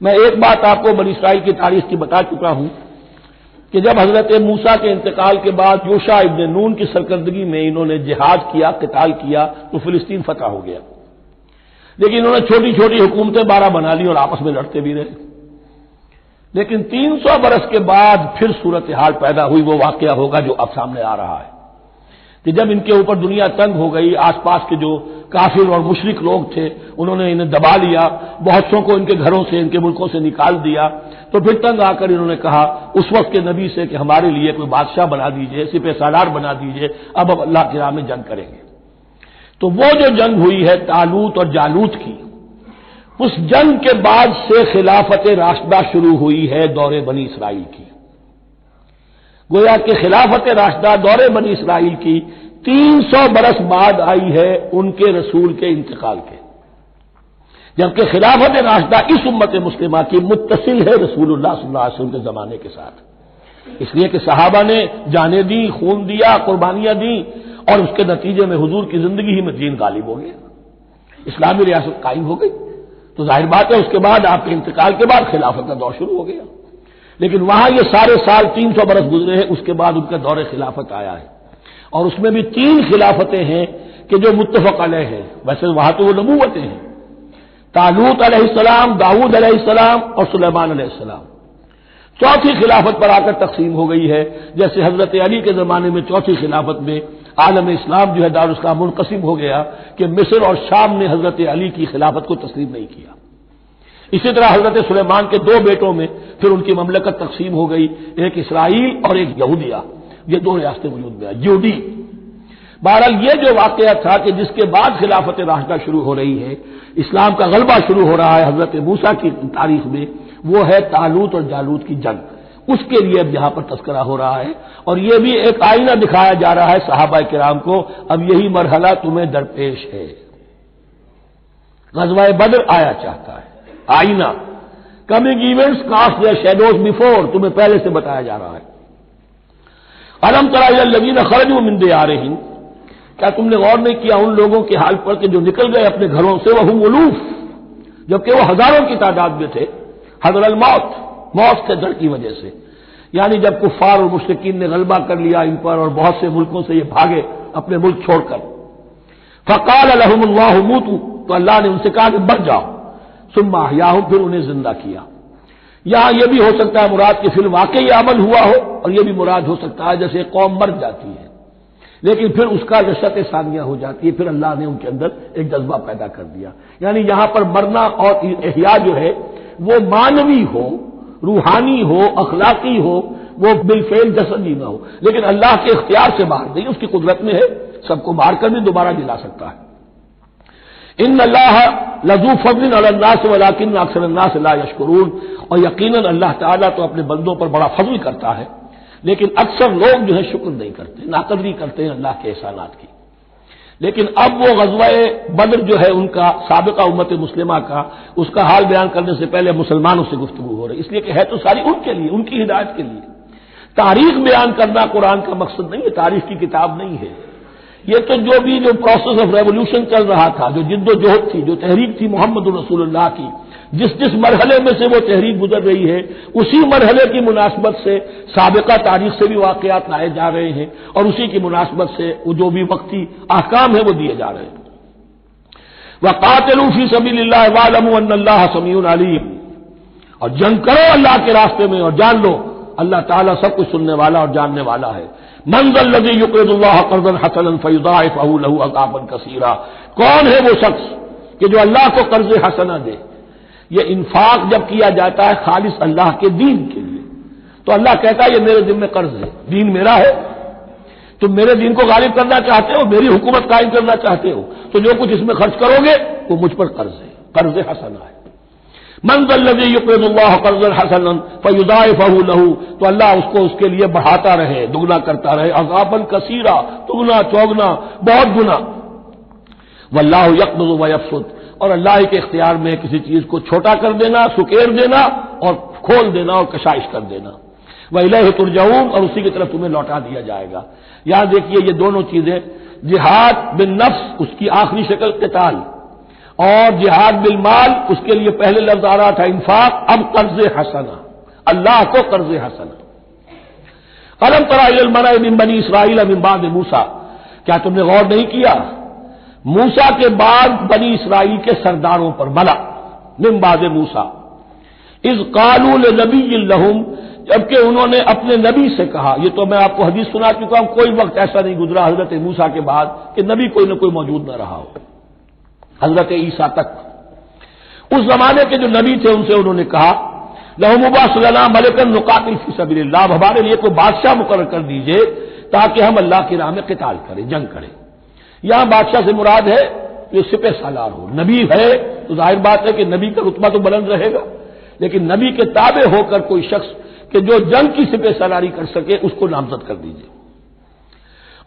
Speaker 1: میں ایک بات آپ کو بنی اسرائیل کی تاریخ کی بتا چکا ہوں کہ جب حضرت موسیٰ کے انتقال کے بعد یوشع ابن نون کی سرکردگی میں انہوں نے جہاد کیا، قتال کیا تو فلسطین فتح ہو گیا، لیکن انہوں نے چھوٹی چھوٹی حکومتیں 12 بنا لی اور آپس میں لڑتے بھی رہے۔ لیکن 300 برس کے بعد پھر صورتحال پیدا ہوئی، وہ واقعہ ہوگا جو اب سامنے آ رہا ہے کہ جب ان کے اوپر دنیا تنگ ہو گئی، آس پاس کے جو کافر اور مشرک لوگ تھے انہوں نے انہیں دبا لیا، بہت سو کو ان کے گھروں سے، ان کے ملکوں سے نکال دیا، تو پھر تنگ آ کر انہوں نے کہا اس وقت کے نبی سے کہ ہمارے لیے کوئی بادشاہ بنا دیجئے، سپہ سالار بنا دیجئے، اب اللہ کی راہ میں جنگ کریں گے۔ تو وہ جو جنگ ہوئی ہے طالوت اور جالوت کی، اس جنگ کے بعد سے خلافت راشدہ شروع ہوئی ہے دور بنی اسرائیل کی۔ گویا کہ خلافت راشدہ دور بنی اسرائیل کی 300 برس بعد آئی ہے ان کے رسول کے انتقال کے، جبکہ خلافت راشدہ اس امت مسلمہ کی متصل ہے رسول اللہ صلی اللہ علیہ وسلم کے زمانے کے ساتھ، اس لیے کہ صحابہ نے جانیں دی، خون دیا، قربانیاں دی، اور اس کے نتیجے میں حضور کی زندگی ہی میں دین غالب ہو گیا، اسلامی ریاست قائم ہو گئی۔ تو ظاہر بات ہے اس کے بعد آپ کے انتقال کے بعد خلافت کا دور شروع ہو گیا، لیکن وہاں یہ سارے سال 300 برس گزرے ہیں، اس کے بعد ان کا دور خلافت آیا ہے، اور اس میں بھی 3 خلافتیں ہیں کہ جو متفق علیہ ہے، ویسے وہاں تو وہ نبوتیں ہیں، طالوت علیہ السلام، داؤد علیہ السلام اور سلیمان علیہ السلام، چوتھی خلافت پر آ کر تقسیم ہو گئی ہے، جیسے حضرت علی کے زمانے میں چوتھی خلافت میں عالم اسلام جو ہے دارالاسلام منقسم ہو گیا کہ مصر اور شام نے حضرت علی کی خلافت کو تسلیم نہیں کیا۔ اسی طرح حضرت سلیمان کے دو بیٹوں میں پھر ان کی مملکت تقسیم ہو گئی، ایک اسرائیل اور ایک یہودیہ، یہ دو ریاستیں وجود میں آئی، یہودی۔ بہرحال یہ جو واقعہ تھا کہ جس کے بعد خلافت راشدہ شروع ہو رہی ہے، اسلام کا غلبہ شروع ہو رہا ہے حضرت موسیٰ کی تاریخ میں، وہ ہے طالوت اور جالوت کی جنگ، اس کے لیے اب یہاں پر تذکرہ ہو رہا ہے، اور یہ بھی ایک آئینہ دکھایا جا رہا ہے صحابہ کرام کو، اب یہی مرحلہ تمہیں درپیش ہے۔ غزوہ بدر آیا چاہتا ہے، آئینہ، coming events cast their shadows before, تمہیں پہلے سے بتایا جا رہا ہے۔ الم تر الی الذین خرجوا من دیارہم، کیا تم نے غور نہیں کیا ان لوگوں کے حال پر کہ جو نکل گئے اپنے گھروں سے، وہم الوف، جبکہ وہ ہزاروں کی تعداد میں تھے، حذر الموت، موت کے ڈر کی وجہ سے، یعنی جب کفار اور مشرکین نے غلبہ کر لیا ان پر اور بہت سے ملکوں سے یہ بھاگے اپنے ملک چھوڑ کر، فقال لهم اللہ موتوا، تو اللہ نے ان سے کہا کہ مر جاؤ، ثم احیاہم، پھر انہیں زندہ کیا۔ یہاں یہ بھی ہو سکتا ہے مراد کہ فی الواقع یہ عمل ہوا ہو، اور یہ بھی مراد ہو سکتا ہے جیسے قوم مر جاتی ہے لیکن پھر اس کا رشت ثانیہ ہو جاتی ہے، پھر اللہ نے ان کے اندر ایک جذبہ پیدا کر دیا، یعنی یہاں پر مرنا اور احیاء جو ہے وہ مانوی ہو، روحانی ہو، اخلاقی ہو، وہ بالفعل جسدی نہ ہو، لیکن اللہ کے اختیار سے باہر نہیں، اس کی قدرت میں ہے، سب کو مار کر بھی دوبارہ جلا سکتا ہے۔ ان اللہ لذو فضل علی الناس ولکن اکثر الناس لا یشکرون، اور یقیناً اللہ تعالیٰ تو اپنے بندوں پر بڑا فضل کرتا ہے، لیکن اکثر لوگ جو ہے شکر نہیں کرتے، ناقدری کرتے ہیں اللہ کے احسانات کی۔ لیکن اب وہ غزوہ بدر جو ہے ان کا سابقہ امت مسلمہ کا، اس کا حال بیان کرنے سے پہلے مسلمانوں سے گفتگو ہو رہی، اس لیے کہ ہے تو ساری ان کے لیے، ان کی ہدایت کے لیے۔ تاریخ بیان کرنا قرآن کا مقصد نہیں ہے، تاریخ کی کتاب نہیں ہے یہ، تو جو پروسیس آف ریولوشن چل رہا تھا، جو جد و جہد تھی، جو تحریک تھی محمد رسول اللہ کی، جس مرحلے میں سے وہ تحریک گزر رہی ہے، اسی مرحلے کی مناسبت سے سابقہ تاریخ سے بھی واقعات لائے جا رہے ہیں، اور اسی کی مناسبت سے وہ جو بھی وقتی احکام ہیں وہ دیے جا رہے ہیں۔ وَقَاتِلُوا فِي سَبِيلِ اللَّهِ وَاعْلَمُوا أَنَّ اللَّهَ سَمِيعٌ عَلِيمٌ، اور جنگ کرو اللہ کے راستے میں، اور جان لو اللہ تعالیٰ سب کچھ سننے والا اور جاننے والا ہے۔ مَنْ ذَا الَّذِي يُقْرِضُ اللَّهَ قَرْضًا حَسَنًا فَيُضَاعِفَهُ لَهُ أَضْعَافًا كَثِيرًا، کون ہے وہ شخص کہ جو اللہ کو قرض حسنہ دے؟ یہ انفاق جب کیا جاتا ہے خالص اللہ کے دین کے لیے، تو اللہ کہتا ہے یہ میرے ذمہ قرض ہے، دین میرا ہے، تم میرے دین کو غالب کرنا چاہتے ہو، میری حکومت قائم کرنا چاہتے ہو، تو جو کچھ اس میں خرچ کرو گے وہ مجھ پر قرض ہے، قرض حسنہ ہے۔ من ذا الذی یقرض اللہ قرضا حسنا فیضاعفہ لہ، تو اللہ اس کو اس کے لیے بڑھاتا رہے، دگنا کرتا رہے، اضعافا کثیرا، دگنا چوگنا، بہت گنا۔ واللہ یقبض ویبسط، اور اللہ کے اختیار میں کسی چیز کو چھوٹا کر دینا، سکیر دینا، اور کھول دینا اور کشائش کر دینا۔ وَإِلَيْهِ تُرْجَعُونَ، اور اسی کی طرف تمہیں لوٹا دیا جائے گا۔ یہاں دیکھیے یہ دونوں چیزیں، جہاد بالنفس اس کی آخری شکل قتال، اور جہاد بالمال اس کے لیے پہلے لفظ آ رہا تھا انفاق، اب قرض حسنہ، اللہ کو قرض حسنہ۔ أَلَمْ تَرَ إِلَى الْمَلَإِ مِن بَنِي إِسْرَائِيلَ مِن بَعْدِ مُوسَىٰ، کیا تم نے غور نہیں کیا موسیٰ کے بعد بنی اسرائیل کے سرداروں پر، ملا من بعد موسیٰ، اذ قالوا لنبی لہم، جبکہ انہوں نے اپنے نبی سے کہا، یہ تو میں آپ کو حدیث سنا چکا ہوں، کوئی وقت ایسا نہیں گزرا حضرت موسیٰ کے بعد کہ نبی کوئی نہ کوئی موجود نہ رہا ہو، حضرت عیسیٰ تک۔ اس زمانے کے جو نبی تھے ان سے انہوں نے کہا لہم ابعث لنا ملکا نقاتل فی سبیل اللہ، ہمارے لیے کوئی بادشاہ مقرر کر دیجئے تاکہ ہم اللہ کی راہ میں قتال کریں، جنگ کریں۔ یہاں بادشاہ سے مراد ہے جو سپہ سالار ہو، نبی ہے تو ظاہر بات ہے کہ نبی کا رتبہ تو بلند رہے گا، لیکن نبی کے تابع ہو کر کوئی شخص کہ جو جنگ کی سپہ سالاری کر سکے اس کو نامزد کر دیجئے۔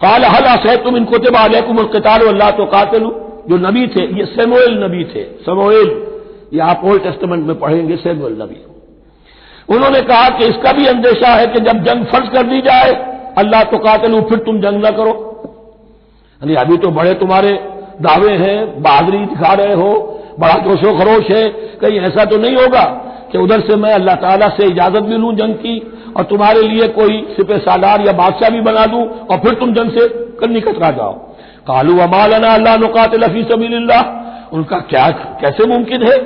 Speaker 1: قال هل عصيتم ان كتب عليكم القتال والا تقاتلوا، جو نبی تھے یہ سموئیل نبی تھے، سموئیل، یہ آپ اولڈ ٹیسٹمنٹ میں پڑھیں گے سموئیل نبی۔ انہوں نے کہا کہ اس کا بھی اندیشہ ہے کہ جب جنگ فرض کر دی جائے اللہ تقاتلوا، پھر تم جنگ نہ کرو، یعنی ابھی تو بڑے تمہارے دعوے ہیں، بہادری دکھا رہے ہو، بڑا جوش و خروش ہے، کہیں ایسا تو نہیں ہوگا کہ ادھر سے میں اللہ تعالیٰ سے اجازت بھی لوں جنگ کی اور تمہارے لیے کوئی سپہ سالار یا بادشاہ بھی بنا دوں اور پھر تم جنگ سے نکترا جاؤ۔ قالوا وما لنا الا نقاتل فی سبیل اللہ، ان کا کیا کیسے ممکن ہے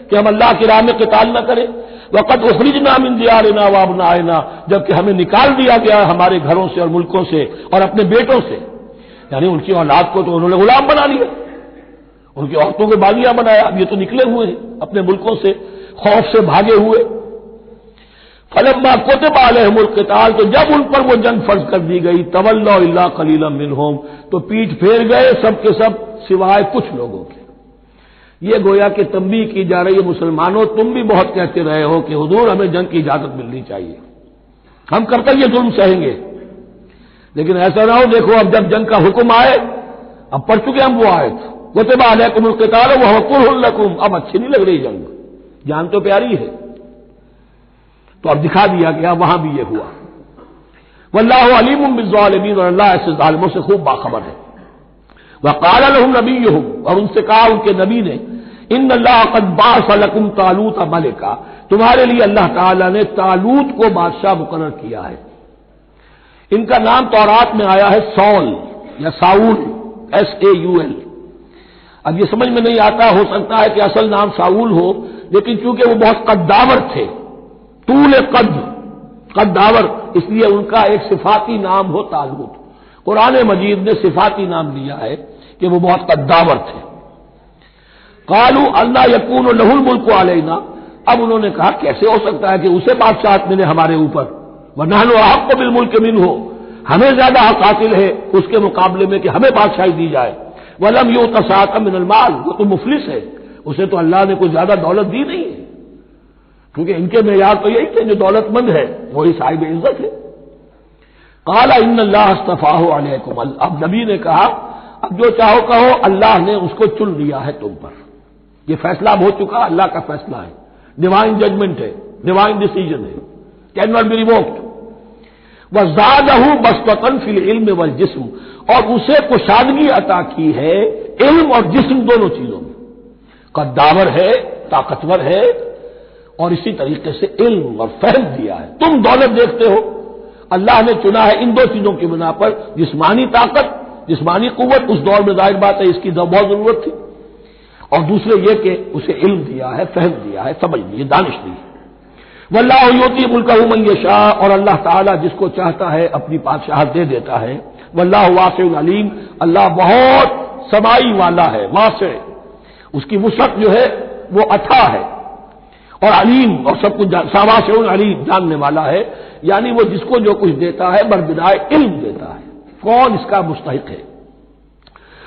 Speaker 1: کہ ہم اللہ کی راہ میں قتال نہ کریں؟ وقد اخرجنا من دیارنا وابنائنا، جبکہ ہمیں نکال دیا گیا ہمارے گھروں سے اور ملکوں سے اور اپنے بیٹوں سے، یعنی ان کی اولاد کو تو انہوں نے غلام بنا لیا، ان کی عورتوں کو باغیاں بنایا، اب یہ تو نکلے ہوئے ہیں اپنے ملکوں سے خوف سے بھاگے ہوئے۔ فلما كتب عليهم القتال، تو جب ان پر وہ جنگ فرض کر دی گئی، تولوا الا قليلا منهم، تو پیٹھ پھیر گئے سب کے سب سوائے کچھ لوگوں کے۔ یہ گویا کہ تنبیہ کی جا رہی ہے، مسلمانوں تم بھی بہت کہتے رہے ہو کہ حضور ہمیں جنگ کی اجازت ملنی چاہیے، ہم کب تک یہ ظلم سہیں گے، لیکن ایسا نہ ہو دیکھو اب جب جنگ کا حکم آئے، اب پڑھ چکے ہم وہ آیت كتب عليكم القتال وهو كره لكم، اب اچھی نہیں لگ رہی جنگ، جان تو پیاری ہے، تو اب دکھا دیا گیا وہاں بھی یہ ہوا۔ واللہ علیم بالظالمین، اور اللہ ایسے ظالموں سے خوب باخبر ہے۔ وقال لهم نبیہم، اور ان سے کہا ان کے نبی نے، ان اللہ قد بعث لكم طالوت ملکا، تمہارے لیے اللہ تعالیٰ نے طالوت کو بادشاہ مقرر کیا ہے۔ ان کا نام تورات میں آیا ہے سول یا ساؤل، SAUL۔ اب یہ سمجھ میں نہیں آتا، ہو سکتا ہے کہ اصل نام ساؤل ہو، لیکن چونکہ وہ بہت قداور تھے، طول قداور، اس لیے ان کا ایک صفاتی نام ہو طالوت۔ قرآن مجید نے صفاتی نام دیا ہے کہ وہ بہت قداور تھے۔ قالوا انا یکون له الملک علینا، اب انہوں نے کہا کیسے ہو سکتا ہے کہ اسے بادشاہت ملے ہمارے اوپر، ونحن احق بالملک منہ، ہمیں زیادہ حق حاصل ہے اس کے مقابلے میں کہ ہمیں بادشاہی دی جائے۔ ولم یؤت سعۃ من المال، وہ تو مفلس ہے، اسے تو اللہ نے کوئی زیادہ دولت دی نہیں ہے، کیونکہ ان کے معیار تو یہی تھے جو دولت مند ہے وہی صاحب عزت ہے۔ قال ان اللہ اصطفاہ علیکم، اب نبی نے کہا اب جو چاہو کہو، اللہ نے اس کو چن لیا ہے تم پر، یہ فیصلہ اب ہو چکا، اللہ کا فیصلہ ہے، ڈیوائن ججمنٹ ہے، ڈیوائن ڈیسیجن ہے، کین ناٹ بی ریووکڈ۔ وزادہ بسطۃ فی العلم والجسم، اور اسے کشادگی عطا کی ہے علم اور جسم دونوں چیزوں میں، قداور ہے، طاقتور ہے، اور اسی طریقے سے علم اور فہم دیا ہے۔ تم دولت دیکھتے ہو، اللہ نے چنا ہے ان دو چیزوں کی بنا پر، جسمانی طاقت، جسمانی قوت، اس دور میں ظاہر بات ہے اس کی بہت ضرورت تھی، اور دوسرے یہ کہ اسے علم دیا ہے، فہم دیا ہے، سمجھ دی ہے، دانش دی ہے۔ واللہ یؤتی ملکہ من یشاء، اور اللہ تعالیٰ جس کو چاہتا ہے اپنی بادشاہت دے دیتا ہے۔ واللہ واسع علیم، اللہ بہت سمائی والا ہے، واسع، اس کی وسعت جو ہے وہ اتھا ہے، اور علیم، اور سب کچھ واسع علیم، جاننے والا ہے، یعنی وہ جس کو جو کچھ دیتا ہے بربدائے علم دیتا ہے، کون اس کا مستحق ہے۔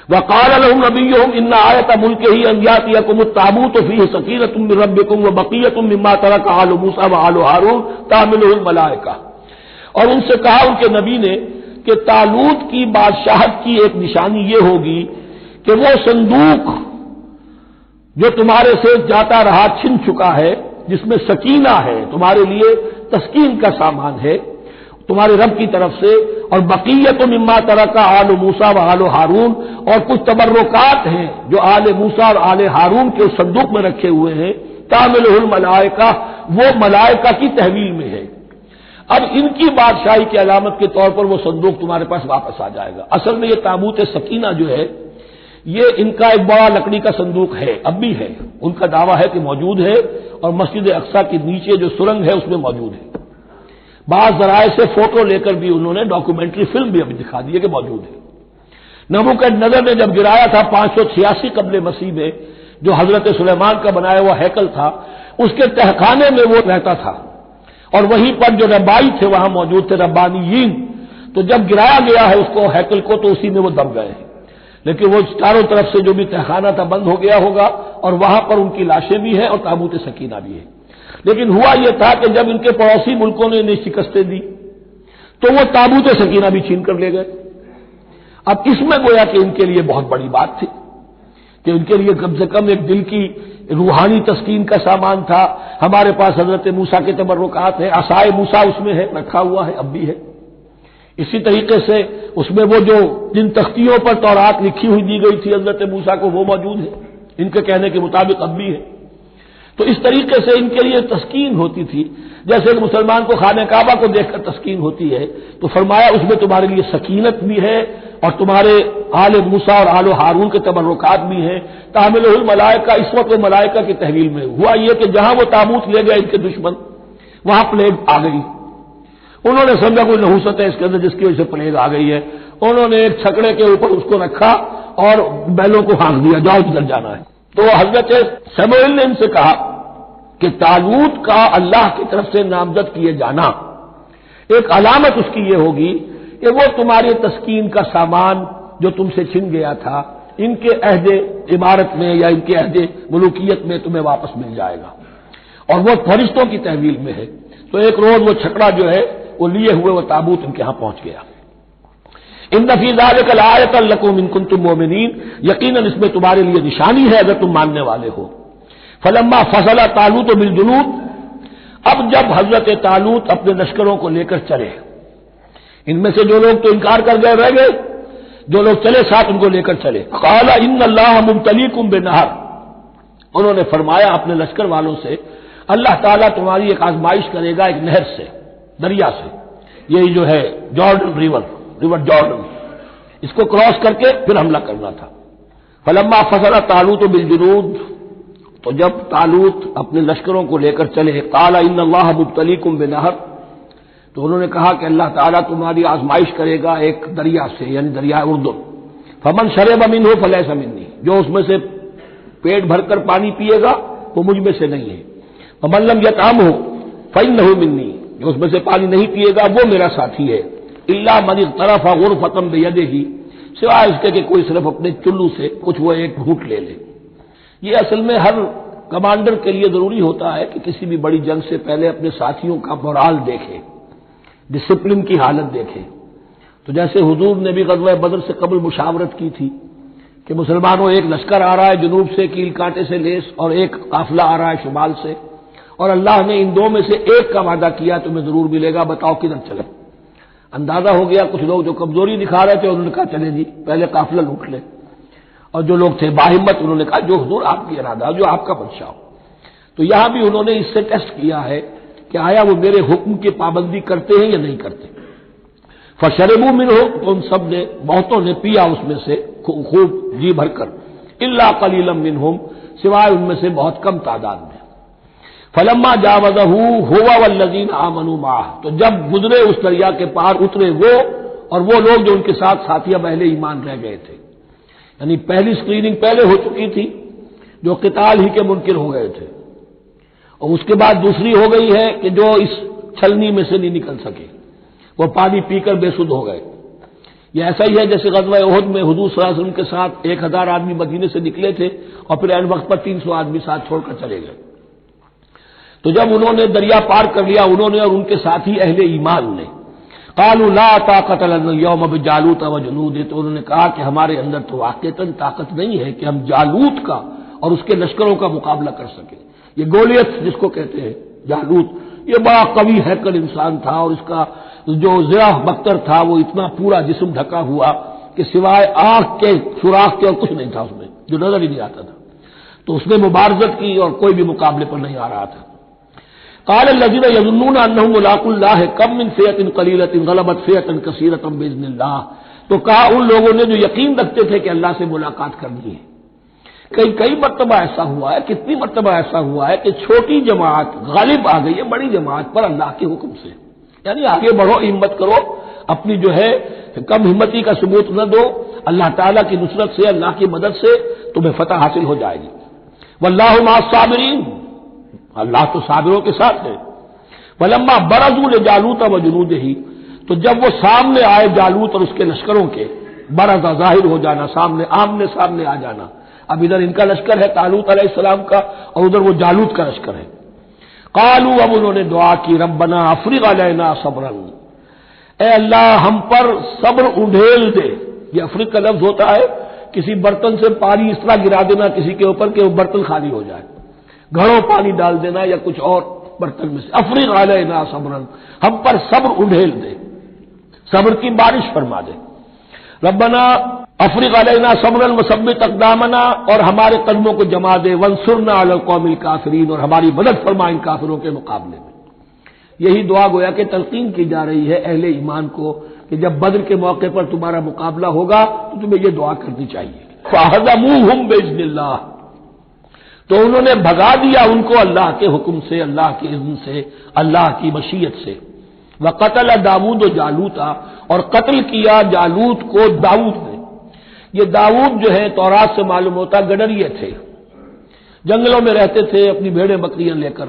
Speaker 1: وقال لهم نبيهم ان آیۃ ملکہ ان یاتیکم التابوت فیہ سکینۃ من ربکم وبقیۃ مما ترک آل موسیٰ وآل ہارون تحملہ الملائکہ، اور ان سے کہا ان کے نبی نے کہ طالوت کی بادشاہت کی ایک نشانی یہ ہوگی کہ وہ صندوق جو تمہارے سے جاتا رہا چھن چکا ہے، جس میں سکینہ ہے، تمہارے لیے تسکین کا سامان ہے تمہارے رب کی طرف سے، اور بقیت مما ترک آل موسیٰ و آل ہارون، اور کچھ تبرکات ہیں جو آل موسیٰ اور آل ہارون کے اس صندوق میں رکھے ہوئے ہیں، تحملہ الملائکہ، وہ ملائکہ کی تحویل میں ہے۔ اب ان کی بادشاہی کی علامت کے طور پر وہ صندوق تمہارے پاس واپس آ جائے گا۔ اصل میں یہ تابوت سکینہ جو ہے یہ ان کا ایک بڑا لکڑی کا صندوق ہے، اب بھی ہے، ان کا دعویٰ ہے کہ موجود ہے، اور مسجد اقصیٰ کے نیچے جو سرنگ ہے اس میں موجود ہے۔ بعض ذرائع سے فوٹو لے کر بھی انہوں نے ڈاکومنٹری فلم بھی ابھی دکھا دی ہے کہ موجود ہے۔ نبوکدنضر نے جب گرایا تھا 586 قبل مسیح میں، جو حضرت سلیمان کا بنایا ہوا ہیکل تھا، اس کے تہخانے میں وہ رہتا تھا، اور وہیں پر جو ربائی تھے وہاں موجود تھے، ربانیین، تو جب گرایا گیا ہے اس کو ہیکل کو تو اسی میں وہ دب گئے ہیں، لیکن وہ چاروں طرف سے جو بھی تہخانہ تھا بند ہو گیا ہوگا، اور وہاں پر ان کی لاشیں بھی ہیں اور تابوت سکینہ بھی ہے۔ لیکن ہوا یہ تھا کہ جب ان کے پڑوسی ملکوں نے انہیں شکستیں دی تو وہ تابوت سکینہ بھی چھین کر لے گئے۔ اب اس میں گویا کہ ان کے لیے بہت بڑی بات تھی کہ ان کے لیے کم سے کم ایک دل کی روحانی تسکین کا سامان تھا۔ ہمارے پاس حضرت موسیٰ کے تبرکات ہیں، عصائے موسیٰ اس میں ہے، رکھا ہوا ہے، اب بھی ہے۔ اسی طریقے سے اس میں وہ جو جن تختیوں پر تورات لکھی ہوئی دی گئی تھی حضرت موسیٰ کو، وہ موجود ہے، ان کے کہنے کے مطابق اب بھی ہے۔ تو اس طریقے سے ان کے لیے تسکین ہوتی تھی، جیسے کہ مسلمان کو خانہ کعبہ کو دیکھ کر تسکین ہوتی ہے، تو فرمایا اس میں تمہارے لیے سکینت بھی ہے اور تمہارے آل موسیٰ اور آل ہارون کے تبرکات بھی ہیں۔ تحملہ الملائکہ، اس وقت وہ ملائکہ کی تحویل میں ہوا یہ کہ جہاں وہ تابوت لے گئے ان کے دشمن، وہاں پلیگ آ گئی۔ انہوں نے سمجھا کوئی نحوست ہے اس کے اندر جس کی وجہ سے پلیگ آ گئی ہے، انہوں نے ایک چھکڑے کے اوپر اس کو رکھا اور بیلوں کو ہانک دیا، جاؤ جدھر جانا ہے۔ تو حضرت سموئیل نے ان سے کہا کہ طالوت کا اللہ کی طرف سے نامزد کیے جانا ایک علامت اس کی یہ ہوگی کہ وہ تمہاری تسکین کا سامان جو تم سے چھن گیا تھا ان کے عہد عمارت میں یا ان کے عہد ملوکیت میں تمہیں واپس مل جائے گا، اور وہ فرشتوں کی تحویل میں ہے۔ تو ایک روز وہ چھکڑا جو ہے وہ لیے ہوئے وہ تابوت ان کے ہاں پہنچ گیا۔ ان فی ذلک لآیۃ لکم ان کنتم مؤمنین، یقیناً اس میں تمہارے لیے نشانی ہے اگر تم ماننے والے ہو۔ فلما فصل طالوت بالجنود، اب جب حضرت طالوت اپنے لشکروں کو لے کر چلے، ان میں سے جو لوگ تو انکار کر گئے رہ گئے، جو لوگ چلے ساتھ ان کو لے کر چلے۔ قال ان اللہ مبتلیکم بنہر، انہوں نے فرمایا اپنے لشکر والوں سے اللہ تعالیٰ تمہاری ایک آزمائش کرے گا ایک نہر سے، دریا سے، یہی جو ہے جارڈن ریور جارڈن، اس کو کراس کر کے پھر حملہ کرنا تھا۔ فلما فصل طالوت بالجنود، تو جب طالوت اپنے لشکروں کو لے کر چلے، قال ان اللہ مبتلیکم بنہر، تو انہوں نے کہا کہ اللہ تعالیٰ تمہاری آزمائش کرے گا ایک دریا سے، یعنی دریائے اردن۔ فمن شرب منہ فلیس منی، جو اس میں سے پیٹ بھر کر پانی پیے گا وہ مجھ میں سے نہیں ہے۔ ومن لم یطعمہ فانہ منی، جو اس میں سے پانی نہیں پیے گا وہ میرا ساتھی ہے۔ الا من اغترف غرفۃ بیدہ، سوائے اس کے کہ کوئی صرف اپنے چلو سے کچھ وہ ایک گھونٹ لے لے۔ یہ اصل میں ہر کمانڈر کے لیے ضروری ہوتا ہے کہ کسی بھی بڑی جنگ سے پہلے اپنے ساتھیوں کا مورال دیکھے، ڈسپلن کی حالت دیکھے۔ تو جیسے حضور نے بھی غزوہ بدر سے قبل مشاورت کی تھی کہ مسلمانوں ایک لشکر آ رہا ہے جنوب سے کیل کانٹے سے لیس، اور ایک قافلہ آ رہا ہے شمال سے، اور اللہ نے ان دو میں سے ایک کا وعدہ کیا تمہیں ضرور ملے گا، بتاؤ کدھر چلے۔ اندازہ ہو گیا کچھ لوگ جو کمزوری دکھا رہے تھے انہوں نے کہا چلے جی پہلے قافلہ لوٹ لے، اور جو لوگ تھے باہمت انہوں نے کہا جو حضور آپ کی ارادہ جو آپ کا منشا ہو۔ تو یہاں بھی انہوں نے اس سے ٹیسٹ کیا ہے کہ آیا وہ میرے حکم کی پابندی کرتے ہیں یا نہیں کرتے۔ فشربوا منہ، تو ان سب نے بہتوں نے پیا اس میں سے خوب جی بھر کر، الا قلیلا منہم، سوائے ان میں سے بہت کم تعداد میں۔ فلما جاوزہ هو والذین آمنوا معہ، تو جب گزرے اس دریا کے پار اترے وہ اور وہ لوگ جو ان کے ساتھ ساتھی اب اہل ایمان رہ گئے تھے، یعنی پہلی سکریننگ پہلے ہو چکی تھی جو قتال ہی کے منکر ہو گئے تھے، اور اس کے بعد دوسری ہو گئی ہے کہ جو اس چھلنی میں سے نہیں نکل سکے، وہ پانی پی کر بے سدھ ہو گئے۔ یہ ایسا ہی ہے جیسے غزوہ احد میں حضور صلی اللہ علیہ وسلم کے ساتھ 1000 آدمی مدینے سے نکلے تھے اور پھر عین وقت پر 300 آدمی ساتھ چھوڑ کر چلے گئے۔ تو جب انہوں نے دریا پار کر لیا انہوں نے اور ان کے ساتھی اہل ایمان نے، قالوا لا طاقت لنا اليوم بجالوت وجنود، تو انہوں نے کہا کہ ہمارے اندر تو واقعتاً طاقت نہیں ہے کہ ہم جالوت کا اور اس کے لشکروں کا مقابلہ کر سکیں۔ یہ گولیت جس کو کہتے ہیں جالوت، یہ بڑا قوی ہیکل انسان تھا، اور اس کا جو زرہ بختر تھا وہ اتنا پورا جسم ڈھکا ہوا کہ سوائے آنکھ کے سوراخ کے اور کچھ نہیں تھا اس میں، جو نظر ہی نہیں آتا تھا۔ تو اس نے مبارزت کی اور کوئی بھی مقابلے پر نہیں آ رہا تھا۔ قال الذين يظنون انهم ملاقو الله كم من فئة قليلة غلبت فئة كثيرة باذن الله، تو کہا ان لوگوں نے جو یقین رکھتے تھے کہ اللہ سے ملاقات کرنی ہے، کئی مرتبہ ایسا ہوا ہے، کتنی مرتبہ ایسا ہوا ہے کہ چھوٹی جماعت غالب آ گئی ہے بڑی جماعت پر اللہ کے حکم سے، یعنی آگے بڑھو، ہمت کرو، اپنی جو ہے کم ہمتی کا ثبوت نہ دو، اللہ تعالیٰ کی نصرت سے اللہ کی مدد سے تمہیں فتح حاصل ہو جائے گی۔ واللہ مع الصابرین، اللہ تو صابروں کے ساتھ ہے۔ فلما برزوا لجالوت وجنودہ، تو جب وہ سامنے آئے جالوت اور اس کے لشکروں کے، برزا ظاہر ہو جانا، سامنے آمنے سامنے آ جانا، اب ادھر ان کا لشکر ہے طالوت علیہ السلام کا اور ادھر وہ جالوت کا لشکر ہے۔ قالوا، اب انہوں نے دعا کی، ربنا افرغ علینا صبرا، اے اللہ ہم پر صبر انڈھیل دے۔ یہ افرغ کا لفظ ہوتا ہے کسی برتن سے پانی اس طرح گرا دینا کسی کے اوپر کہ وہ برتن خالی ہو جائے، گھڑوں پانی ڈال دینا یا کچھ اور برتن میں سے، افرغ علینا صبرا، ہم پر صبر انڈھیل دے، صبر کی بارش فرما دے۔ ربنا افرغ علینا صبرا وثبت اقدامنا، اور ہمارے قدموں کو جما دے، وانصرنا علی القوم الکافرین، اور ہماری مدد فرما ان کافروں کے مقابلے میں۔ یہی دعا گویا کہ تلقین کی جا رہی ہے اہل ایمان کو کہ جب بدر کے موقع پر تمہارا مقابلہ ہوگا تو تمہیں یہ دعا کرنی چاہیے۔ فَهَزَمُوهُمْ بِإِذْنِ اللَّهِ، تو انہوں نے بھگا دیا ان کو اللہ کے حکم سے، اللہ کے اذن سے، اللہ کی مشیت سے۔ وَقَتَلَ داؤد جالوت، اور قتل کیا جالوت کو داؤد نے۔ یہ داؤد جو ہے تورات سے معلوم ہوتا گڈریے تھے، جنگلوں میں رہتے تھے اپنی بھیڑیں بکریاں لے کر،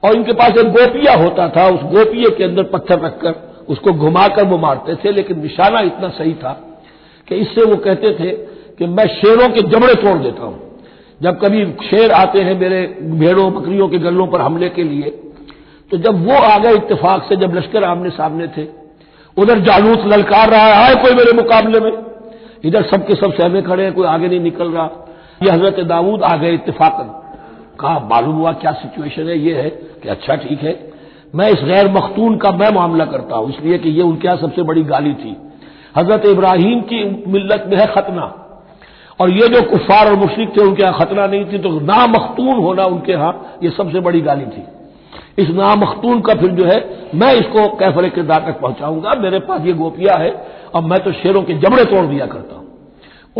Speaker 1: اور ان کے پاس ایک گوپیا ہوتا تھا، اس گوپیے کے اندر پتھر رکھ کر اس کو گھما کر وہ مارتے تھے، لیکن نشانہ اتنا صحیح تھا کہ اس سے وہ کہتے تھے کہ میں شیروں کے جبڑے توڑ دیتا ہوں۔ جب کبھی شیر آتے ہیں میرے بھیڑوں بکریوں کے گلوں پر حملے کے لیے، تو جب وہ آ گئے اتفاق سے، جب لشکر آمنے سامنے تھے، ادھر جالوت للکار رہا ہے کوئی میرے مقابلے میں، ادھر سب کے سب سہمے کھڑے ہیں، کوئی آگے نہیں نکل رہا۔ یہ حضرت داؤد آ گئے اتفاقاً، کہا معلوم ہوا کیا سچویشن ہے، یہ ہے کہ اچھا ٹھیک ہے، میں اس غیر مختون کا میں معاملہ کرتا ہوں، اس لیے کہ یہ ان کے یہاں سب سے بڑی گالی تھی۔ حضرت ابراہیم کی ملت میں ہے ختنہ، اور یہ جو کفار اور مشرک تھے ان کے یہاں ختنہ نہیں تھی، تو نامختون ہونا ان کے ہاں یہ سب سے بڑی گالی تھی۔ اس نامختون کا پھر جو ہے میں اس کو کیفر کردار تک پہنچاؤں گا، میرے پاس یہ گوپیا ہے اور میں تو شیروں کے جبڑے توڑ دیا کرتا ہوں۔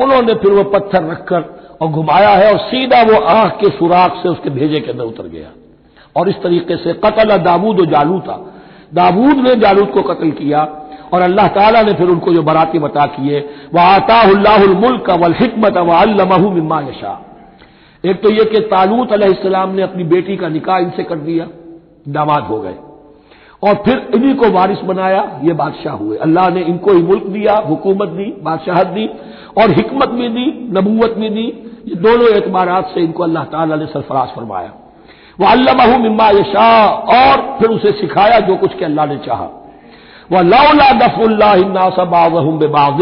Speaker 1: انہوں نے پھر وہ پتھر رکھ کر اور گھمایا ہے، اور سیدھا وہ آنکھ کے سوراخ سے اس کے بھیجے کے اندر اتر گیا، اور اس طریقے سے قتل داؤد و جالوت، داؤد نے جالوت کو قتل کیا، اور اللہ تعالیٰ نے پھر ان کو جو براتی عطا کیے، وَآتَاهُ اللَّهُ الْمُلْكَ وَالْحِكْمَةَ وَعَلَّمَهُ مِمَّا يَشَاءُ۔ ایک تو یہ کہ طالوت علیہ السلام نے اپنی بیٹی کا نکاح ان سے کر دیا، داماد ہو گئے، اور پھر انہی کو وارث بنایا، یہ بادشاہ ہوئے۔ اللہ نے ان کو ہی ملک دیا، حکومت دی، بادشاہت دی، اور حکمت بھی دی، نبوت بھی دی، یہ دونوں اعتبارات سے ان کو اللہ تعالیٰ نے سرفراز فرمایا۔ وَعَلَّمَهُ مِمَّا يَشَاءُ، اور پھر اسے سکھایا جو کچھ کہ اللہ نے چاہا۔ وَلَوْلَا دَفْعُ اللَّهِ النَّاسَ بَعْضَهُم بِبَعْضٍ،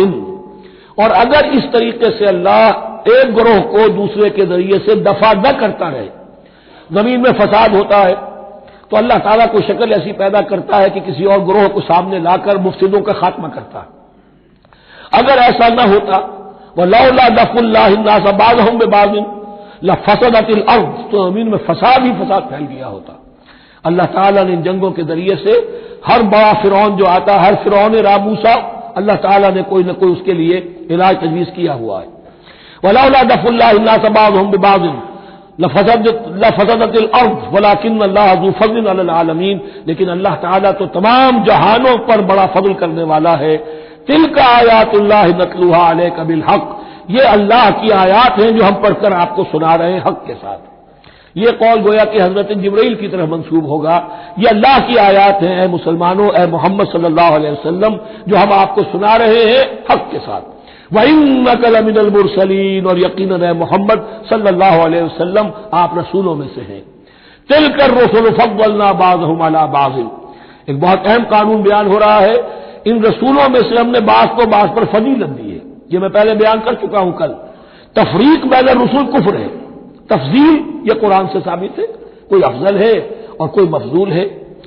Speaker 1: اور اگر اس طریقے سے اللہ ایک گروہ کو دوسرے کے ذریعے سے دفع نہ کرتا رہے، زمین میں فساد ہوتا ہے تو اللہ تعالیٰ کو شکل ایسی پیدا کرتا ہے کہ کسی اور گروہ کو سامنے لا کر مفسدوں کا خاتمہ کرتا ہے۔ اگر ایسا نہ ہوتا، وَلَوْلَا دَفْعُ اللَّهِ النَّاسَ بَعْضَهُم بِبَعْضٍ لَفَسَدَتِ الْأَرْضُ، تو زمین میں فساد ہی فساد پھیل گیا ہوتا۔ اللہ تعالیٰ نے ان جنگوں کے ذریعے سے ہر بڑا فرعون جو آتا، ہر فرعون موسیٰ، اللہ تعالیٰ نے کوئی نہ کوئی اس کے لیے علاج تجویز کیا ہوا ہے۔ وَلَوْلَا دَفْعُ اللَّهِ النَّاسَ بَعْضَهُم بِبَعْضٍ لَفَسَدَتِ الْأَرْضُ وَلَٰكِنَّ اللَّهَ ذُو فَضْلٍ عَلَى الْعَالَمِينَ، لیکن اللہ تعالیٰ تو تمام جہانوں پر بڑا فضل کرنے والا ہے۔ تِلْكَ آیاتُ اللَّهِ نَتْلُوهَا عَلَيْكَ بِالْحَقِّ، یہ اللہ کی آیات ہیں جو ہم پڑھ کر آپ کو سنا رہے ہیں حق کے ساتھ۔ یہ قول گویا کہ حضرت جبرائیل کی طرف منسوب ہوگا، یہ اللہ کی آیات ہیں اے مسلمانوں، اے محمد صلی اللہ علیہ وسلم، جو ہم آپ کو سنا رہے ہیں حق کے ساتھ۔ وَإِنَّكَ لَمِنَ الْمُرْسَلِينَ، اور یقیناً اے محمد صلی اللہ علیہ وسلم آپ رسولوں میں سے ہیں۔ تِلْكَ الرُّسُلُ فَضَّلْنَا بَعْضَهُمْ عَلَىٰ بَعْضٍ، ایک بہت اہم قانون بیان ہو رہا ہے، ان رسولوں میں سے ہم نے بعض کو بعض پر فضیلت دی ہے۔ یہ میں پہلے بیان کر چکا ہوں کل، تفریق بین الرسل کفر ہے، تفضیل یہ قرآن سے ثابت ہے، کوئی افضل ہے اور کوئی مفضول ہے،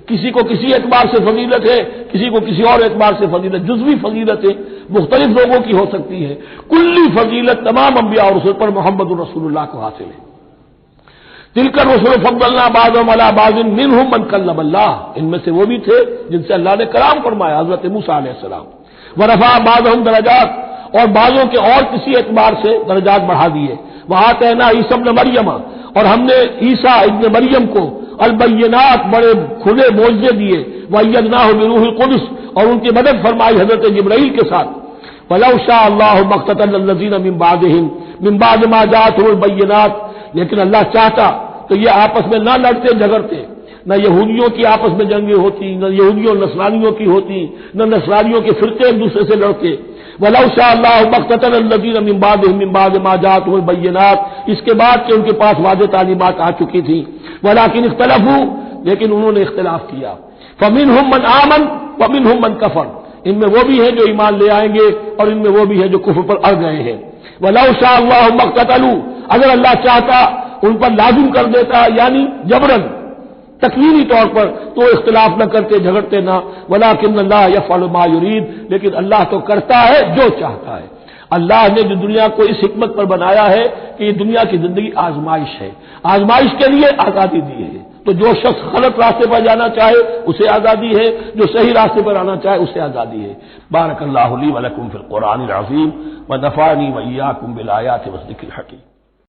Speaker 1: کسی کو کسی اعتبار سے فضیلت ہے، کسی کو کسی اور اعتبار سے فضیلت، جزوی فضیلت ہے، مختلف لوگوں کی ہو سکتی ہے، کلی فضیلت تمام انبیاء اور رسول پر محمد رسول اللہ کو حاصل ہے۔ تِلْكَ الرُّسُلُ فَضَّلْنَا بَعْضَهُمْ عَلَىٰ بَعْضٍ مِّنْهُم مَّن كَلَّمَ اللَّهُ، ان میں سے وہ بھی تھے جن سے اللہ نے کلام فرمایا، حضرت موسیٰ علیہ السلام۔ وَرَفَعَ بَعْضَهُمْ دَرَجَاتٍ، اور بعضوں کے اور کسی اعتبار سے درجات بڑھا دیے۔ وَآتَيْنَا عِیسَیٰ ابْنَ مَرْیَمَ، اور ہم نے عیسیٰ ابن مریم کو البینات بڑے کھلے معجزے دیے، وَأَیَّدْنَاهُ بِرُوحِ الْقُدُسِ، اور ان کی مدد فرمائی حضرت جبرائیل کے ساتھ۔ وَلَوْ شَاءَ اللَّهُ مَا اقْتَتَلَ الَّذِينَ مِن بَعْدِهِم مِن بَعْدِ مَا جَاءَتْهُمُ الْبَيِّنَاتُ، لیکن اللہ چاہتا تو یہ آپس میں نہ لڑتے جھگڑتے، نہ یہودیوں کی آپس میں جنگیں ہوتی، نہ یہودیوں اور نصرانیوں کی ہوتی، نہ نصرانیوں کے فرقے ایک دوسرے سے لڑتے۔ وَلَوْ شَاءَ اللَّهُ مَا اقْتَتَلَ الَّذِينَ مِن بَعْدِهِم مِن بَعْدِ مَا جَاءَتْهُمُ الْبَيِّنَاتُ، اس کے بعد کہ ان کے پاس واضح تعلیمات آ چکی تھیں۔ وَلَٰكِنِ اخْتَلَفُوا، لیکن انہوں نے اختلاف کیا۔ فَمِنْهُم مَّنْ آمَنَ وَمِنْهُم مَّنْ كَفَرَ، ان میں وہ بھی ہیں جو ایمان لے آئیں گے اور ان میں وہ بھی ہیں جو کفر پر اڑ گئے ہیں۔ وَلَوْ شَاءَ اللَّهُ مَا اقْتَتَلُوا، اگر اللہ چاہتا ان پر لازم کر دیتا، یعنی جبرن تکوینی طور پر، تو اختلاف نہ کرتے، جھگڑتے نہ۔ وَلَٰكِنَّ اللَّهَ يَفْعَلُ مَا يُرِيدُ، لیکن اللہ تو کرتا ہے جو چاہتا ہے۔ اللہ نے جو دنیا کو اس حکمت پر بنایا ہے کہ یہ دنیا کی زندگی آزمائش ہے، آزمائش کے لیے آزادی دی ہے، تو جو شخص غلط راستے پر جانا چاہے اسے آزادی ہے، جو صحیح راستے پر آنا چاہے اسے آزادی ہے۔ بارک اللہ لی و لکم فی القرآن العظیم ونفعنی وإیاکم بالآیات والذکر الحکیم۔